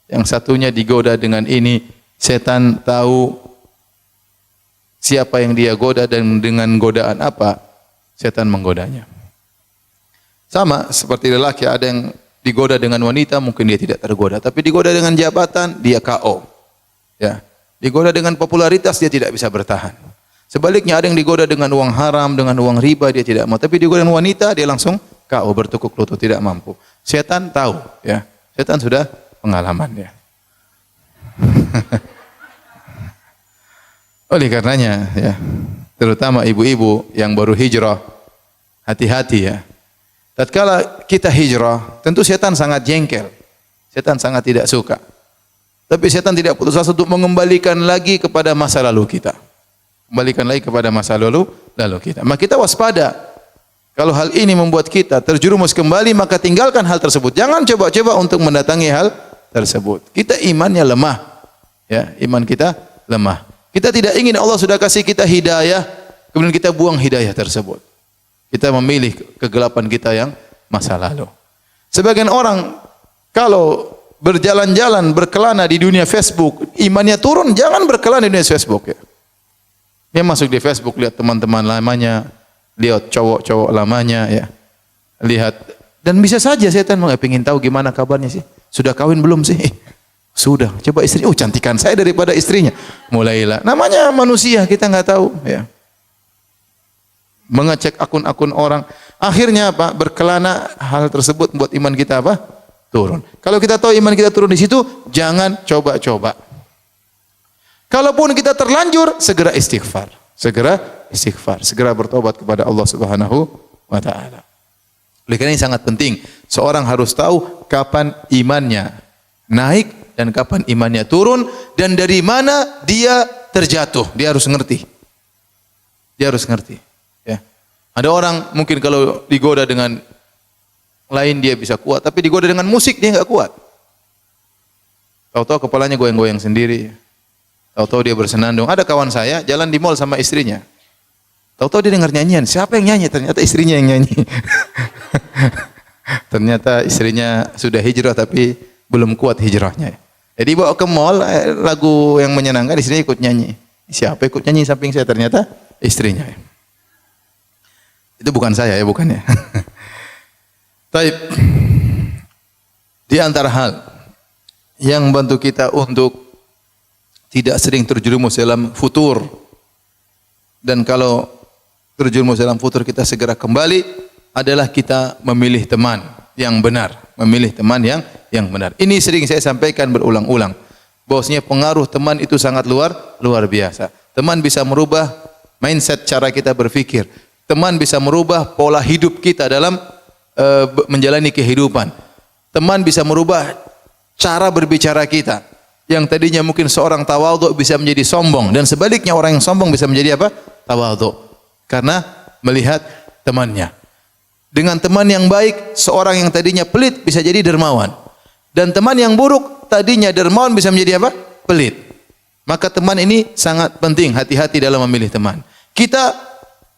Yang satunya digoda dengan ini, setan tahu siapa yang dia goda dan dengan godaan apa setan menggodanya. Sama seperti lelaki, ada yang digoda dengan wanita, mungkin dia tidak tergoda, tapi digoda dengan jabatan, dia KO. Ya. Digoda dengan popularitas, dia tidak bisa bertahan. Sebaliknya ada yang digoda dengan uang haram, dengan uang riba, dia tidak mau, tapi digoda dengan wanita, dia langsung KO, bertukuk lutut, tidak mampu. Setan tahu, ya. Setan sudah pengalaman, ya. Oleh karenanya, ya, terutama ibu-ibu yang baru hijrah, hati-hati, ya. Tatkala kita hijrah, tentu setan sangat jengkel. Setan sangat tidak suka. Tapi setan tidak putus asa untuk mengembalikan lagi kepada masa lalu kita. Kembalikan lagi kepada masa lalu kita. Maka kita waspada. Kalau hal ini membuat kita terjerumus kembali, maka tinggalkan hal tersebut. Jangan coba-coba untuk mendatangi hal tersebut. Kita imannya lemah. Ya, iman kita lemah. Kita tidak ingin Allah sudah kasih kita hidayah, kemudian kita buang hidayah tersebut. Kita memilih kegelapan kita yang masa lalu. Sebagian orang kalau berjalan-jalan, berkelana di dunia Facebook, imannya turun, jangan berkelana di dunia Facebook, ya. Dia masuk di Facebook, lihat teman-teman lamanya, lihat cowok-cowok lamanya, ya. Lihat, dan bisa saja setan ingin tahu gimana kabarnya sih. Sudah kawin belum sih? Sudah. Coba istri, oh cantikan saya daripada istrinya. Mulailah. Namanya manusia, kita nggak tahu, ya. Mengecek akun-akun orang. Akhirnya apa? Berkelana, hal tersebut membuat iman kita apa? Turun. Kalau kita tahu iman kita turun di situ, jangan coba-coba. Kalaupun kita terlanjur, segera istighfar. Segera bertobat kepada Allah Subhanahu wa taala. Oleh karena ini sangat penting, seorang harus tahu kapan imannya naik dan kapan imannya turun, dan dari mana dia terjatuh. Dia harus ngerti. Ya. Ada orang mungkin kalau digoda dengan lain dia bisa kuat, tapi digoda dengan musik dia enggak kuat. Tahu-tahu kepalanya goyang-goyang sendiri. Tahu-tahu dia bersenandung. Ada kawan saya jalan di mall sama istrinya. Tahu-tahu dia dengar nyanyian. Siapa yang nyanyi? Ternyata istrinya yang nyanyi. Ternyata istrinya sudah hijrah tapi belum kuat hijrahnya. Jadi bawa ke mall, lagu yang menyenangkan, istrinya ikut nyanyi. Siapa ikut nyanyi samping saya? Ternyata istrinya. Itu bukan saya, ya, bukan, ya. Taib. Di antara hal yang membantu kita untuk tidak sering terjerumus dalam futur, dan kalau terjerumus dalam futur kita segera kembali, adalah kita memilih teman yang benar, yang benar. Ini sering saya sampaikan berulang-ulang, bahwasanya pengaruh teman itu sangat luar biasa. Teman bisa merubah mindset cara kita berpikir. Teman bisa merubah pola hidup kita dalam menjalani kehidupan. Teman bisa merubah cara berbicara kita. yang tadinya mungkin seorang tawadhu bisa menjadi sombong, dan sebaliknya orang yang sombong bisa menjadi apa? Tawadhu. Karena melihat temannya. Dengan teman yang baik, seorang yang tadinya pelit bisa jadi dermawan. Dan teman yang buruk tadinya dermawan bisa menjadi apa? Pelit. Maka teman ini sangat penting, hati-hati dalam memilih teman. Kita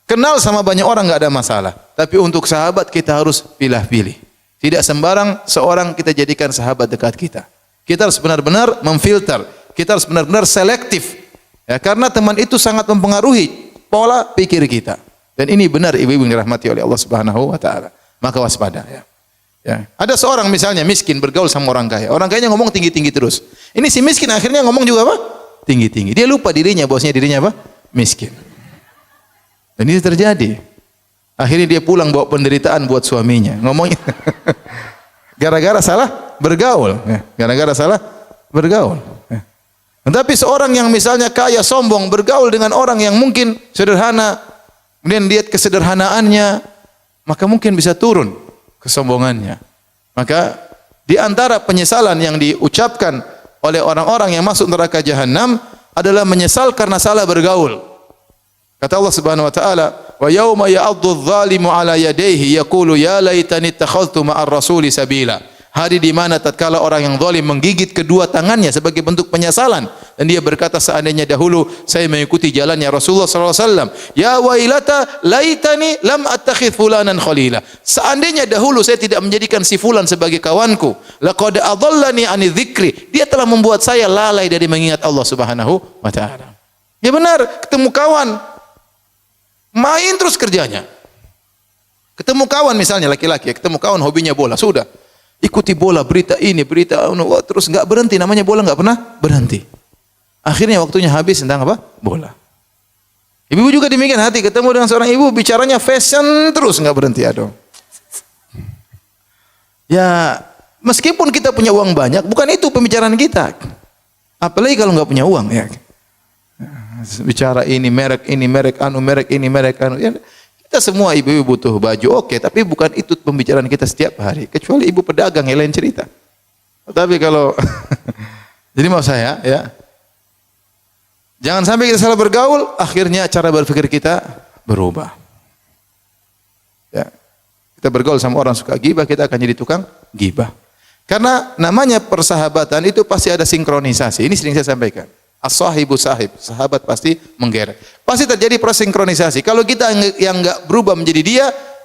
kenal sama banyak orang enggak ada masalah, tapi untuk sahabat kita harus pilih-pilih. Tidak sembarang seorang kita jadikan sahabat dekat kita. Kita harus benar-benar memfilter. Kita harus benar-benar selektif. Ya, karena teman itu sangat mempengaruhi pola pikir kita. Dan ini benar ibu-ibu yang dirahmati oleh Allah Subhanahu wa taala. Maka waspada ya. Ya. Ada seorang misalnya miskin bergaul sama orang kaya. Orang kayanya ngomong tinggi-tinggi terus. Ini si miskin akhirnya ngomong juga apa? Tinggi-tinggi. Dia lupa dirinya, bahwasanya dirinya apa? Miskin. Dan ini terjadi. Akhirnya dia pulang bawa penderitaan buat suaminya. Ngomongnya gara-gara salah bergaul. Gara-gara salah bergaul. Tetapi seorang yang misalnya kaya, sombong, bergaul dengan orang yang mungkin sederhana, kemudian lihat kesederhanaannya, maka mungkin bisa turun kesombongannya. Maka di antara penyesalan yang diucapkan oleh orang-orang yang masuk neraka jahanam adalah menyesal karena salah bergaul. Kata Allah Subhanahu wa taala, "Wa yauma ya'addu adh-dhalimu 'ala yadayhi yaqulu ya laitani ittakhadhtu ma'ar rasuli sabila." Hari di mana tatkala orang yang zalim menggigit kedua tangannya sebagai bentuk penyesalan, dan dia berkata, seandainya dahulu saya mengikuti jalannya Rasulullah sallallahu alaihi wasallam, ya wailata laitani lam attakhidh fulanan khalila. Seandainya dahulu saya tidak menjadikan si fulan sebagai kawanku, laqad adallani 'ani dzikri. Dia telah membuat saya lalai dari mengingat Allah Subhanahu wa taala. Ya benar, ketemu kawan main terus kerjanya. Ketemu kawan misalnya laki-laki, ketemu kawan hobinya bola, sudah ikuti bola, berita ini, berita terus enggak berhenti, namanya bola enggak pernah berhenti. Akhirnya waktunya habis tentang apa? Bola. Ibu juga demikian, hati ketemu dengan seorang ibu bicaranya fashion terus enggak berhenti, aduh. Ya, meskipun kita punya uang banyak, bukan itu pembicaraan kita. Apalagi kalau enggak punya uang ya. Bicara ini merek anu, merek ini merek anu. Ya, kita semua ibu-ibu butuh baju, oke, tapi bukan itu pembicaraan kita setiap hari. Kecuali ibu pedagang yang lain cerita. Tapi kalau jadi mau saya ya, jangan sampai kita salah bergaul, akhirnya cara berpikir kita berubah. Ya. Kita bergaul sama orang suka gibah, kita akan jadi tukang gibah. Karena namanya persahabatan itu pasti ada sinkronisasi. Ini sering saya sampaikan. As-sahibu sahib, sahabat pasti menggeret. Pasti terjadi proses sinkronisasi. Kalau kita yang enggak berubah menjadi dia,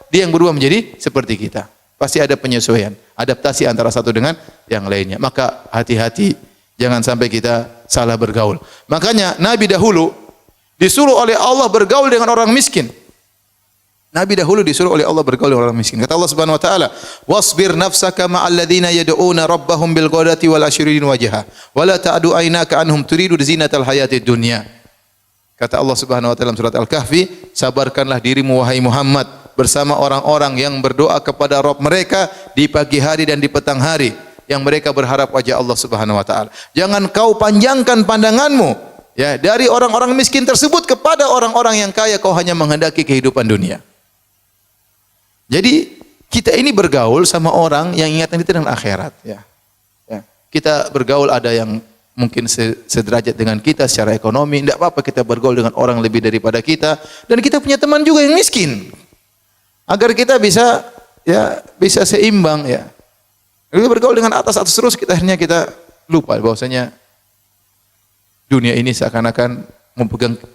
dia yang berubah menjadi seperti kita. Pasti ada penyesuaian, adaptasi antara satu dengan yang lainnya. Maka hati-hati, jangan sampai kita salah bergaul. Makanya Nabi dahulu disuruh oleh Allah bergaul dengan orang miskin. Nabi dahulu disuruh oleh Allah bergaul dengan orang miskin. Kata Allah Subhanahu wa taala, "Wasbir nafsaka ma'al ladzina yad'una rabbahum bil ghadati wal ashrin wajha, wa la ta'du aynaka anhum turidu zinatal hayatid dunya." Kata Allah Subhanahu wa taala dalam surat Al-Kahfi, sabarkanlah dirimu wahai Muhammad bersama orang-orang yang berdoa kepada Rabb mereka di pagi hari dan di petang hari, yang mereka berharap wajah Allah Subhanahu wa taala. Jangan kau panjangkan pandanganmu ya dari orang-orang miskin tersebut kepada orang-orang yang kaya, kau hanya menghendaki kehidupan dunia. Jadi kita ini bergaul sama orang yang ingatan kita dengan akhirat. Ya. Ya. Kita bergaul ada yang mungkin sederajat dengan kita secara ekonomi, tidak apa-apa kita bergaul dengan orang lebih daripada kita. Dan kita punya teman juga yang miskin, agar kita bisa seimbang ya. Kita bergaul dengan atas terus, akhirnya kita lupa bahwasanya dunia ini seakan-akan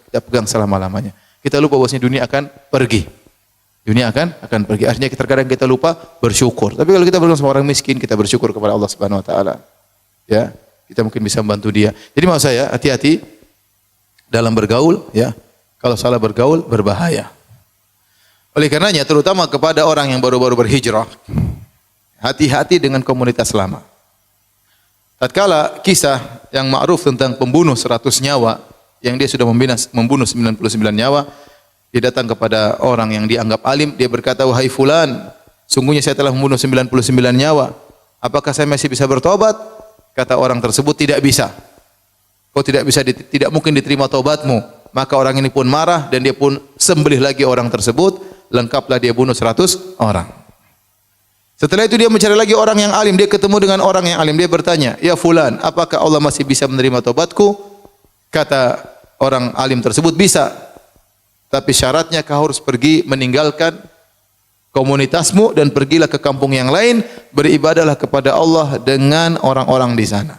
kita pegang selama-lamanya. Kita lupa bahwasanya dunia akan pergi. Dunia akan pergi. Akhirnya terkadang kita lupa bersyukur. Tapi kalau kita bergaul sama orang miskin, kita bersyukur kepada Allah Subhanahu wa taala. Ya, kita mungkin bisa membantu dia. Jadi maksud saya, hati-hati dalam bergaul ya. Kalau salah bergaul berbahaya. Oleh karenanya terutama kepada orang yang baru-baru berhijrah, hati-hati dengan komunitas lama. Tatkala kisah yang ma'ruf tentang pembunuh 100 nyawa yang dia sudah membunuh 99 nyawa, dia datang kepada orang yang dianggap alim, dia berkata, "Wahai fulan, sungguhnya saya telah membunuh 99 nyawa. Apakah saya masih bisa bertobat?" Kata orang tersebut, "Tidak bisa. Kau tidak mungkin diterima tobatmu." Maka orang ini pun marah dan dia pun sembelih lagi orang tersebut, lengkaplah dia bunuh 100 orang. Setelah itu dia mencari lagi orang yang alim, dia ketemu dengan orang yang alim, dia bertanya, "Ya fulan, apakah Allah masih bisa menerima tobatku?" Kata orang alim tersebut, "Bisa. Tapi syaratnya kau harus pergi meninggalkan komunitasmu dan pergilah ke kampung yang lain, beribadahlah kepada Allah dengan orang-orang di sana."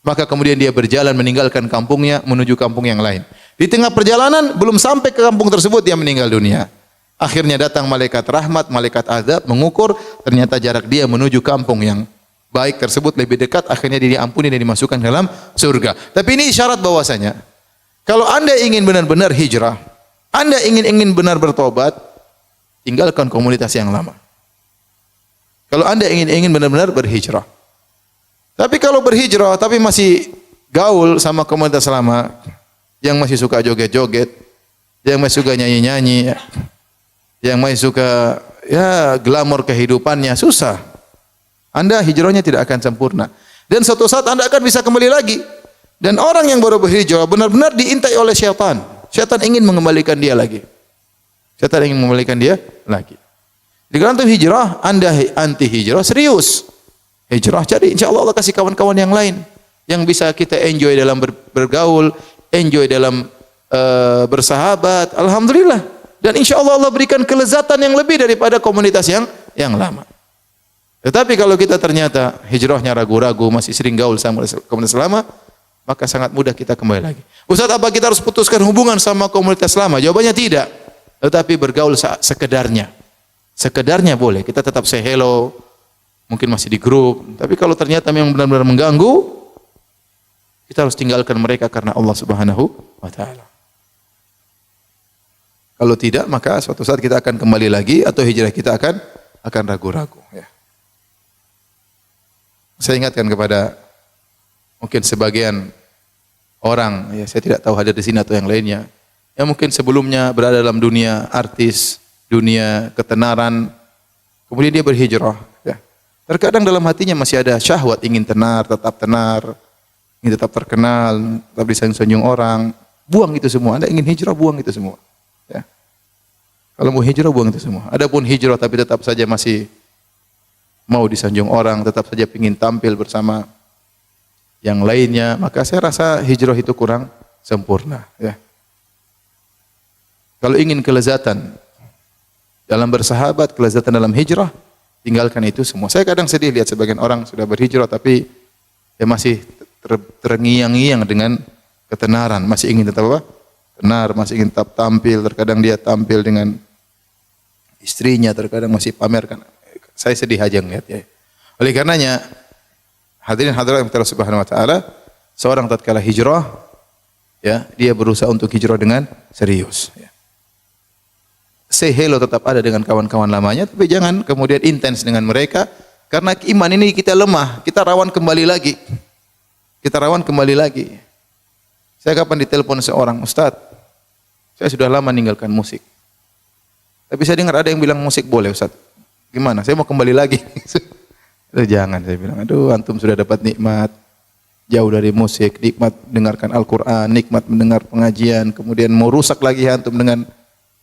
Maka kemudian dia berjalan meninggalkan kampungnya menuju kampung yang lain. Di tengah perjalanan belum sampai ke kampung tersebut dia meninggal dunia. Akhirnya datang malaikat rahmat, malaikat azab mengukur, ternyata jarak dia menuju kampung yang baik tersebut lebih dekat, akhirnya dia diampuni dan dimasukkan dalam surga. Tapi ini isyarat bahwasanya kalau Anda ingin benar-benar hijrah, Anda ingin benar bertobat, tinggalkan komunitas yang lama. Kalau Anda ingin benar-benar berhijrah. Tapi kalau berhijrah tapi masih gaul sama komunitas lama, yang masih suka joget-joget, yang masih suka nyanyi-nyanyi, yang masih suka glamor kehidupannya, susah. Anda hijrahnya tidak akan sempurna. Dan suatu saat Anda akan bisa kembali lagi. Dan orang yang baru berhijrah benar-benar diintai oleh syaitan. Syaitan ingin mengembalikan dia lagi. Syaitan ingin mengembalikan dia lagi. Di dalam hijrah, Anda anti hijrah serius. Hijrah cari, insya Allah Allah kasih kawan-kawan yang lain yang bisa kita enjoy dalam bergaul, enjoy dalam bersahabat. Alhamdulillah. Dan insya Allah Allah berikan kelezatan yang lebih daripada komunitas yang lama. Tetapi kalau kita ternyata hijrahnya ragu-ragu, masih sering gaul sama komunitas lama, maka sangat mudah kita kembali lagi. Ustaz, apa kita harus putuskan hubungan sama komunitas lama? Jawabannya tidak. Tetapi bergaul sekedarnya. Sekedarnya boleh. Kita tetap say hello, mungkin masih di grup. Tapi kalau ternyata memang benar-benar mengganggu, kita harus tinggalkan mereka karena Allah Subhanahu wa taala. Kalau tidak, maka suatu saat kita akan kembali lagi atau hijrah kita akan ragu-ragu. Ya. Saya ingatkan kepada mungkin sebagian orang, ya saya tidak tahu hadir di sini atau yang lainnya, yang mungkin sebelumnya berada dalam dunia artis, dunia ketenaran, kemudian dia berhijrah. Ya. Terkadang dalam hatinya masih ada syahwat ingin tenar, ingin tetap terkenal, tetap disanjung orang. Buang itu semua. Anda ingin hijrah, buang itu semua. Ya. Kalau mau hijrah, buang itu semua. Adapun hijrah tapi tetap saja masih mau disanjung orang, tetap saja ingin tampil bersama yang lainnya, maka saya rasa hijrah itu kurang sempurna. Ya. Kalau ingin kelezatan dalam bersahabat, kelezatan dalam hijrah, tinggalkan itu semua. Saya kadang sedih lihat sebagian orang sudah berhijrah tapi dia masih terngiang-ngiang dengan ketenaran, masih ingin tetap apa? Tenar, masih ingin tetap tampil. Terkadang dia tampil dengan istrinya, terkadang masih pamerkan. Saya sedih aja ngeliat ya. Oleh karenanya, hadirin hadirat yang Allah Subhanahu wa taala, seorang tatkala hijrah, ya, dia berusaha untuk hijrah dengan serius, ya. Say hello tetap ada dengan kawan-kawan lamanya, tapi jangan kemudian intens dengan mereka, karena iman ini kita lemah, kita rawan kembali lagi. Kita rawan kembali lagi. Saya kapan ditelepon seorang, "Ustaz, saya sudah lama meninggalkan musik. Tapi saya dengar ada yang bilang musik boleh, Ustaz. Gimana? Saya mau kembali lagi." Jangan, saya bilang. Aduh, antum sudah dapat nikmat jauh dari musik, nikmat mendengarkan Al-Quran, nikmat mendengar pengajian, kemudian mau rusak lagi antum dengan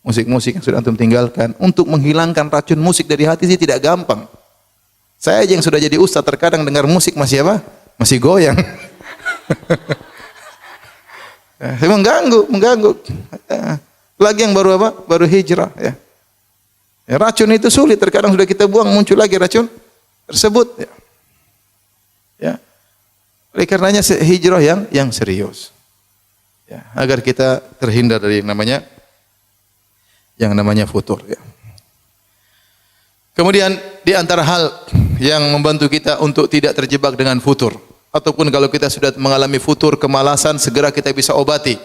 musik-musik yang sudah antum tinggalkan. Untuk menghilangkan racun musik dari hati sih tidak gampang. Saya aja yang sudah jadi ustaz terkadang dengar musik masih apa? Masih goyang. Saya mengganggu. Lagi yang baru apa? Baru hijrah, ya. Ya, racun itu sulit, terkadang sudah kita buang muncul lagi racun tersebut, ya. Ya. Oleh karenanya hijrah yang serius. Ya, agar kita terhindar dari yang namanya futur, ya. Kemudian di antara hal yang membantu kita untuk tidak terjebak dengan futur, ataupun kalau kita sudah mengalami futur, kemalasan, segera kita bisa obati.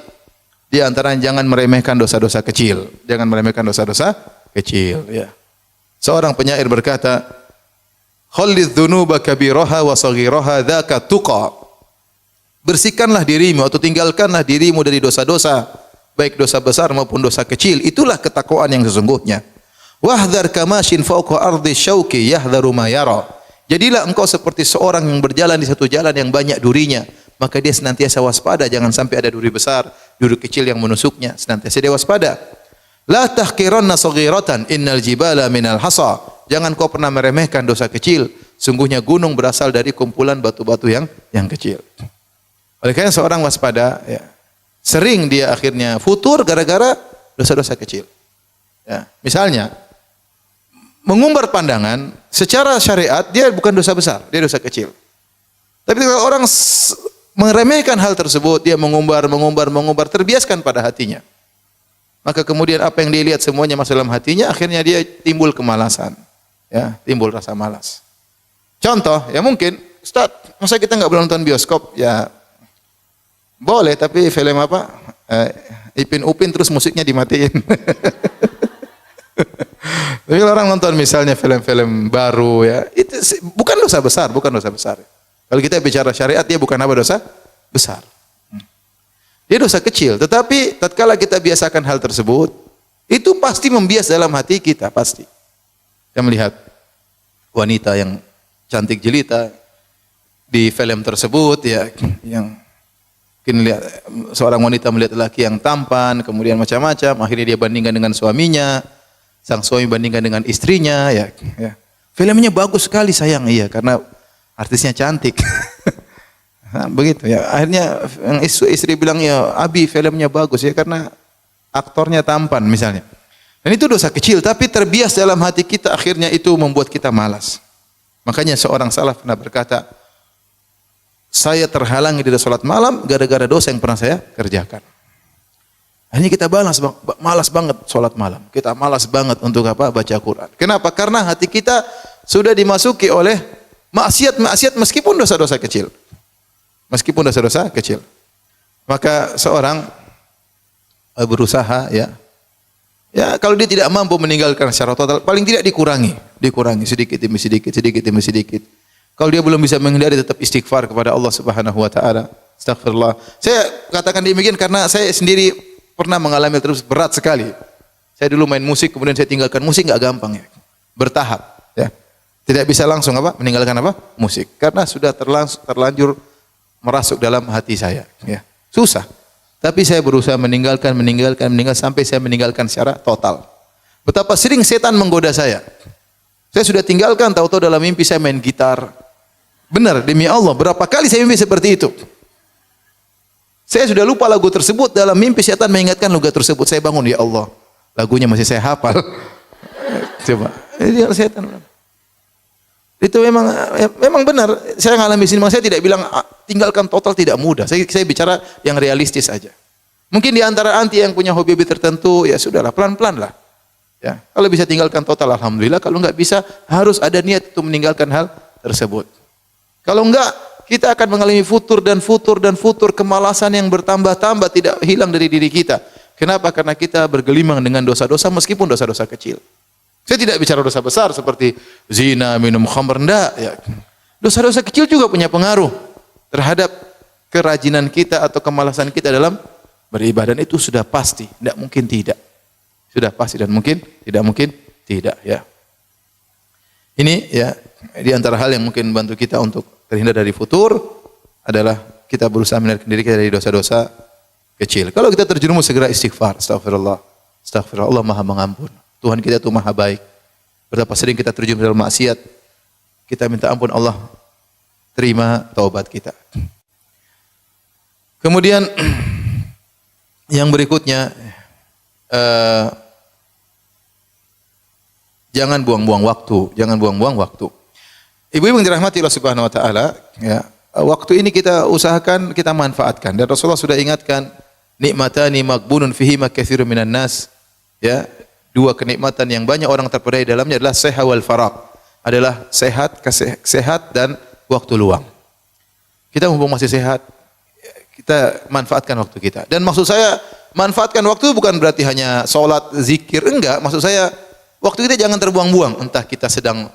Di antara jangan meremehkan dosa-dosa kecil. Jangan meremehkan dosa-dosa kecil, ya. Seorang penyair berkata, "Khallidz dzunuba kabiraha wa saghiraha dzaka tuqa." Bersihkanlah dirimu atau tinggalkanlah dirimu dari dosa-dosa, baik dosa besar maupun dosa kecil. Itulah ketakwaan yang sesungguhnya. Wahdhar kamashin fawqa ardi syauqi yahdharu ma yara. Jadilah engkau seperti seorang yang berjalan di satu jalan yang banyak durinya, maka dia senantiasa waspada jangan sampai ada duri besar, duri kecil yang menusuknya, senantiasa dia waspada. La tahqiranna saghiratan innal jibala minal hasa. jangan kau pernah meremehkan dosa kecil. Sungguhnya gunung berasal dari kumpulan batu-batu yang kecil. Oleh karena seorang waspada, ya, sering dia akhirnya futur gara-gara dosa-dosa kecil. Ya, misalnya mengumbar pandangan secara syariat dia bukan dosa besar, dia dosa kecil. Tapi kalau orang meremehkan hal tersebut, dia mengumbar, terbiaskan pada hatinya. Maka kemudian apa yang dia lihat semuanya masuk dalam hatinya, akhirnya dia timbul kemalasan. Ya, timbul rasa malas. Contoh, ya mungkin, Ustaz, masa kita nggak boleh nonton bioskop? Ya, boleh, tapi film apa? Ipin Upin terus musiknya dimatiin. Tapi kalau orang nonton misalnya film-film baru, ya, itu bukan dosa besar, bukan dosa besar. Kalau kita bicara syariat, dia bukan apa dosa besar. Dia dosa kecil, tetapi tatkala kita biasakan hal tersebut, itu pasti membias dalam hati kita, pasti. Kita melihat wanita yang cantik jelita di film tersebut, ya, yang mungkin lihat seorang wanita melihat laki yang tampan, kemudian macam-macam, akhirnya dia bandingkan dengan suaminya, sang suami bandingkan dengan istrinya, ya. Filmnya bagus sekali sayang, iya, karena artisnya cantik. Nah, begitu ya. Akhirnya istri bilang, ya Abi filmnya bagus ya karena aktornya tampan misalnya. Dan itu dosa kecil, tapi terbias dalam hati kita, akhirnya itu membuat kita malas. Makanya seorang salaf pernah berkata, saya terhalangi dari salat malam gara-gara dosa yang pernah saya kerjakan. Hanya kita malas banget salat malam. Kita malas banget untuk apa? Baca Quran. Kenapa? Karena hati kita sudah dimasuki oleh maksiat meskipun dosa-dosa kecil. Meskipun dosa-dosa kecil. Maka seorang berusaha, ya. Ya, kalau dia tidak mampu meninggalkan secara total, paling tidak dikurangi sedikit demi sedikit. Kalau dia belum bisa menghindari, tetap istighfar kepada Allah Subhanahu wa taala. Astagfirullah. Saya katakan demikian karena saya sendiri pernah mengalami terus berat sekali. Saya dulu main musik, kemudian saya tinggalkan musik, enggak gampang ya. Bertahap, ya. Tidak bisa langsung apa? Meninggalkan apa? Musik. Karena sudah terlanjur merasuk dalam hati saya, ya. Susah. Tapi saya berusaha meninggalkan sampai saya meninggalkan secara total. Betapa sering setan menggoda saya. Saya sudah tinggalkan, tahu-tahu dalam mimpi saya main gitar. Benar, demi Allah, berapa kali saya mimpi seperti itu. Saya sudah lupa lagu tersebut, dalam mimpi setan mengingatkan lagu tersebut. Saya bangun, ya Allah, lagunya masih saya hafal. Coba, ini setan. Itu memang benar. Saya ngalami sini, saya tidak bilang tinggalkan total tidak mudah. Saya bicara yang realistis saja. Mungkin di antara anti yang punya hobi tertentu, ya sudahlah, pelan-pelan lah. Ya, kalau bisa tinggalkan total, alhamdulillah. Kalau enggak bisa, harus ada niat untuk meninggalkan hal tersebut. Kalau enggak, kita akan mengalami futur, kemalasan yang bertambah-tambah tidak hilang dari diri kita. Kenapa? Karena kita bergelimang dengan dosa-dosa meskipun dosa-dosa kecil. Saya tidak bicara dosa besar seperti zina, minum khamr, enggak, ya. Dosa-dosa kecil juga punya pengaruh terhadap kerajinan kita atau kemalasan kita dalam beribadah. Itu sudah pasti, tidak mungkin tidak. Sudah pasti dan tidak mungkin tidak, ya. Ini, ya, di antara hal yang mungkin bantu kita untuk terhindar dari futur adalah kita berusaha menarik diri kita dari dosa-dosa kecil. Kalau kita terjerumus, segera istighfar. Astagfirullah. Allah Maha Mengampun. Tuhan kita itu Maha baik. Betapa sering kita terjerumus dalam maksiat, kita minta ampun, Allah terima taubat kita. Kemudian yang berikutnya, jangan buang-buang waktu. Ibu-ibu yang dirahmati Allah Subhanahu wa taala, ya, waktu ini kita usahakan kita manfaatkan. Dan Rasulullah sudah ingatkan, nikmatani maghbunun fihi ma katsirun minan nas, ya. Dua kenikmatan yang banyak orang terpedaya dalamnya adalah sehat wal faraq. Adalah sehat dan waktu luang. Kita mumpung masih sehat, kita manfaatkan waktu kita. Dan maksud saya, manfaatkan waktu bukan berarti hanya sholat, zikir, enggak. Maksud saya, waktu kita jangan terbuang-buang. Entah kita sedang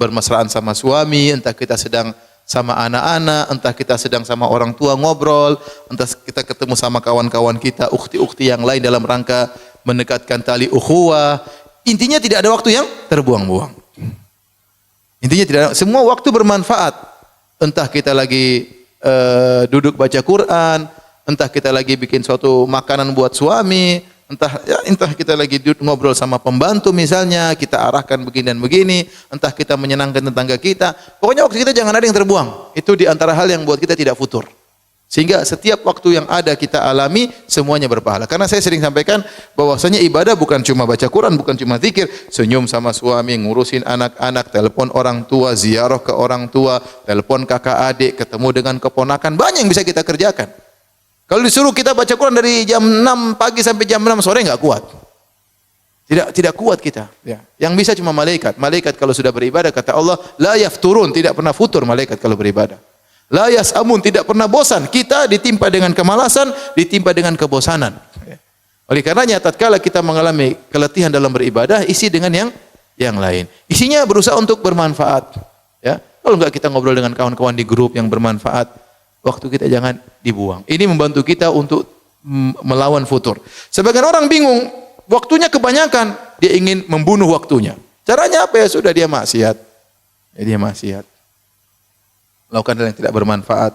bermesraan sama suami, entah kita sedang sama anak-anak, entah kita sedang sama orang tua ngobrol, entah kita ketemu sama kawan-kawan kita, ukhti-ukhti yang lain dalam rangka mendekatkan tali ukhuwah. Intinya tidak ada waktu yang terbuang-buang. Intinya tidak ada, semua waktu bermanfaat. Entah kita lagi duduk baca Quran, entah kita lagi bikin suatu makanan buat suami, Entah kita lagi ngobrol sama pembantu misalnya, kita arahkan begini dan begini, entah kita menyenangkan tetangga kita. Pokoknya waktu kita jangan ada yang terbuang. Itu di antara hal yang buat kita tidak futur. Sehingga setiap waktu yang ada kita alami semuanya berpahala. Karena saya sering sampaikan bahwasanya ibadah bukan cuma baca Quran, bukan cuma zikir, senyum sama suami, ngurusin anak-anak, telepon orang tua, ziarah ke orang tua, telepon kakak adik, ketemu dengan keponakan, banyak yang bisa kita kerjakan. Kalau disuruh kita baca Quran dari jam 6 pagi sampai jam 6 sore enggak kuat. Tidak kuat kita. Ya. Yang bisa cuma malaikat. Malaikat kalau sudah beribadah kata Allah, la yafturun, tidak pernah futur malaikat kalau beribadah. La yas'amun, tidak pernah bosan. Kita ditimpa dengan kemalasan, ditimpa dengan kebosanan. Oleh karenanya tatkala kita mengalami keletihan dalam beribadah, isi dengan yang lain. Isinya berusaha untuk bermanfaat. Ya. Kalau enggak kita ngobrol dengan kawan-kawan di grup yang bermanfaat, waktu kita jangan dibuang. Ini membantu kita untuk melawan futur. Sebagian orang bingung, waktunya kebanyakan, dia ingin membunuh waktunya. Caranya apa ya? Sudah dia maksiat. Ya, dia maksiat. Lakukan hal yang tidak bermanfaat,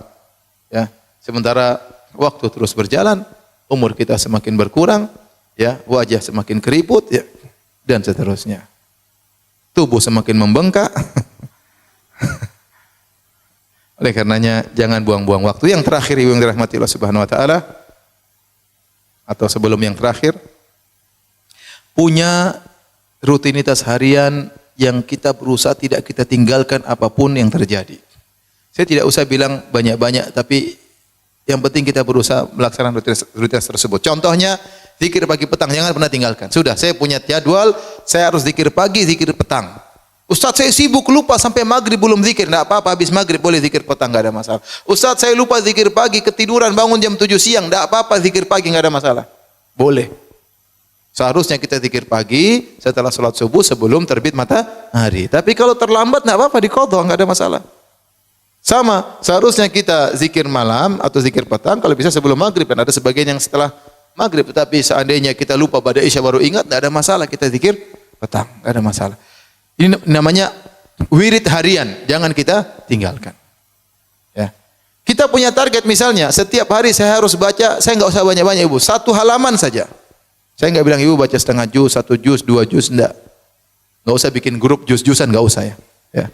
ya. Sementara waktu terus berjalan, umur kita semakin berkurang, ya, wajah semakin keriput, ya, dan seterusnya. Tubuh semakin membengkak. Oleh karenanya jangan buang-buang waktu. Yang terakhir yang dirahmati Allah Subhanahu wa taala, atau sebelum yang terakhir, punya rutinitas harian yang kita berusaha tidak kita tinggalkan apapun yang terjadi. Saya tidak usah bilang banyak-banyak, tapi yang penting kita berusaha melaksanakan rutinitas tersebut. Contohnya, zikir pagi petang, jangan pernah tinggalkan. Sudah, saya punya jadwal, saya harus zikir pagi, zikir petang. Ustaz, saya sibuk lupa sampai maghrib belum zikir. Tidak apa-apa, habis maghrib boleh zikir petang, tidak ada masalah. Ustaz, saya lupa zikir pagi, ketiduran bangun jam 7 siang. Tidak apa-apa, zikir pagi, tidak ada masalah. Boleh. Seharusnya kita zikir pagi setelah sholat subuh sebelum terbit matahari. Tapi kalau terlambat, tidak apa-apa, diqadha, tidak ada masalah. Sama, seharusnya kita zikir malam atau zikir petang kalau bisa sebelum maghrib, dan ada sebagian yang setelah maghrib. Tetapi seandainya kita lupa pada isya baru ingat, tidak ada masalah kita zikir petang, tidak ada masalah. Ini namanya wirid harian, jangan kita tinggalkan. Ya. Kita punya target misalnya, setiap hari saya harus baca, saya nggak usah banyak-banyak ibu, 1 halaman saja. Saya nggak bilang ibu baca setengah juz, 1 juz, 2 juz, enggak. Nggak usah bikin grup juz-juzan, nggak usah ya. Ya.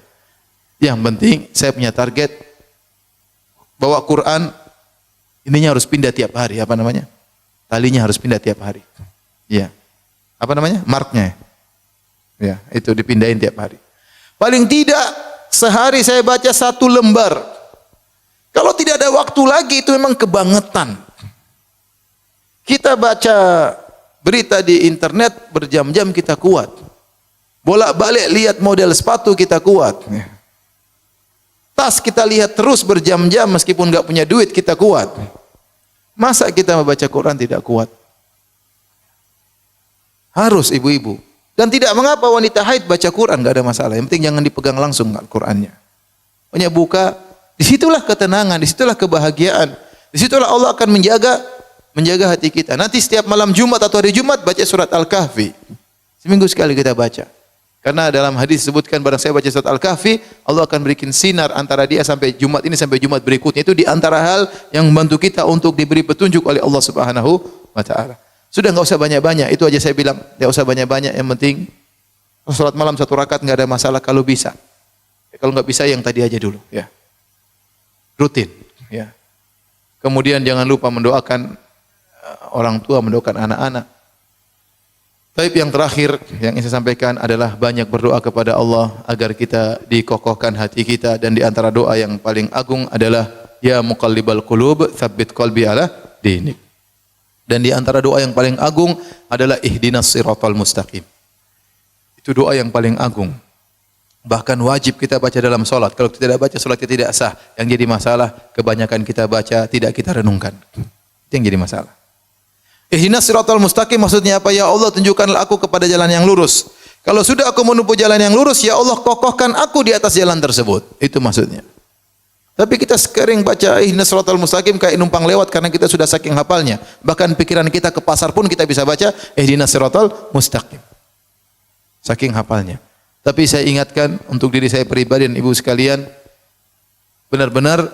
Yang penting saya punya target bawa Quran, ininya harus pindah tiap hari, apa namanya? Talinya harus pindah tiap hari. Ya. Apa namanya? Marknya. Ya, itu dipindahin tiap hari. Paling tidak sehari saya baca 1 lembar. Kalau tidak ada waktu lagi itu memang kebangetan. Kita baca berita di internet berjam-jam kita kuat. Bolak-balik lihat model sepatu kita kuat. Tas kita lihat terus berjam-jam meskipun enggak punya duit kita kuat. Masa kita membaca Quran tidak kuat? Harus ibu-ibu. Dan tidak mengapa wanita haid baca Quran, enggak ada masalah. Yang penting jangan dipegang langsung Al-Qur'annya. Pokoknya buka, disitulah ketenangan, disitulah kebahagiaan. Disitulah Allah akan menjaga hati kita. Nanti setiap malam Jumat atau hari Jumat baca surat Al-Kahfi. Seminggu sekali kita baca. Karena dalam hadis disebutkan barang saya baca surat Al-Kahfi, Allah akan berikan sinar antara dia sampai Jumat ini sampai Jumat berikutnya. Itu di antara hal yang membantu kita untuk diberi petunjuk oleh Allah Subhanahu wa taala. Sudah enggak usah banyak-banyak, itu aja saya bilang. Enggak usah banyak-banyak, yang penting salat malam 1 rakaat enggak ada masalah kalau bisa. Kalau enggak bisa yang tadi aja dulu, ya. Rutin, ya. Kemudian jangan lupa mendoakan orang tua, mendoakan anak-anak. Baik, yang terakhir yang ingin saya sampaikan adalah banyak berdoa kepada Allah agar kita dikokohkan hati kita, dan di antara doa yang paling agung adalah ya muqallibal qulub tsabbit qalbi ala dinik. Dan di antara doa yang paling agung adalah ihdinas siratal mustaqim. Itu doa yang paling agung. Bahkan wajib kita baca dalam salat. Kalau kita tidak baca salat kita tidak sah. Yang jadi masalah kebanyakan kita baca tidak kita renungkan. Itu yang jadi masalah. Ihdinas siratal mustaqim maksudnya apa? Ya Allah, tunjukkanlah aku kepada jalan yang lurus. Kalau sudah aku menempuh jalan yang lurus, ya Allah kokohkan aku di atas jalan tersebut. Itu maksudnya. Tapi kita sering baca ihdinas siratal mustaqim kayak numpang lewat karena kita sudah saking hafalnya. Bahkan pikiran kita ke pasar pun kita bisa baca ihdinas siratal mustaqim. Saking hafalnya. Tapi saya ingatkan untuk diri saya pribadi dan ibu sekalian, benar-benar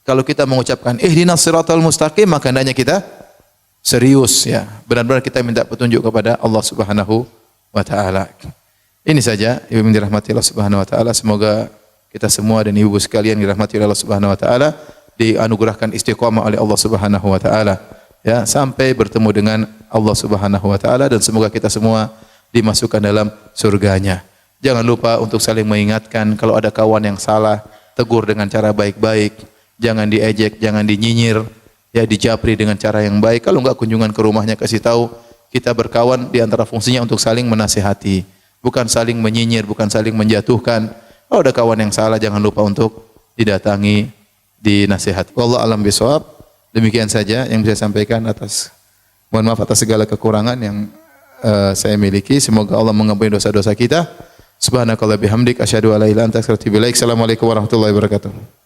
kalau kita mengucapkan ihdinas siratal mustaqim, maka hendaknya kita serius ya. Benar-benar kita minta petunjuk kepada Allah Subhanahu wa taala. Ini saja Ibu yang dirahmati Allah Subhanahu wa taala. Semoga kita semua dan ibu sekalian dirahmati oleh Allah Subhanahu wa taala dianugerahkan istiqamah oleh Allah Subhanahu wa taala ya sampai bertemu dengan Allah Subhanahu wa taala dan semoga kita semua dimasukkan dalam surganya. Jangan lupa untuk saling mengingatkan kalau ada kawan yang salah, tegur dengan cara baik-baik, jangan diejek, jangan dinyinyir, ya dijapri dengan cara yang baik. Kalau enggak kunjungan ke rumahnya kasih tahu kita berkawan di antara fungsinya untuk saling menasihati, bukan saling menyinyir, bukan saling menjatuhkan. Kalau ada kawan yang salah jangan lupa untuk didatangi, dinasihati. Wallahu a'lam bishawab. Demikian saja yang bisa saya sampaikan mohon maaf atas segala kekurangan yang saya miliki. Semoga Allah mengampuni dosa-dosa kita. Subhanakallah bihamdik asyhadu an la ilaha illa anta astaghfiruka wa atubu ilaik. Assalamualaikum warahmatullahi wabarakatuh.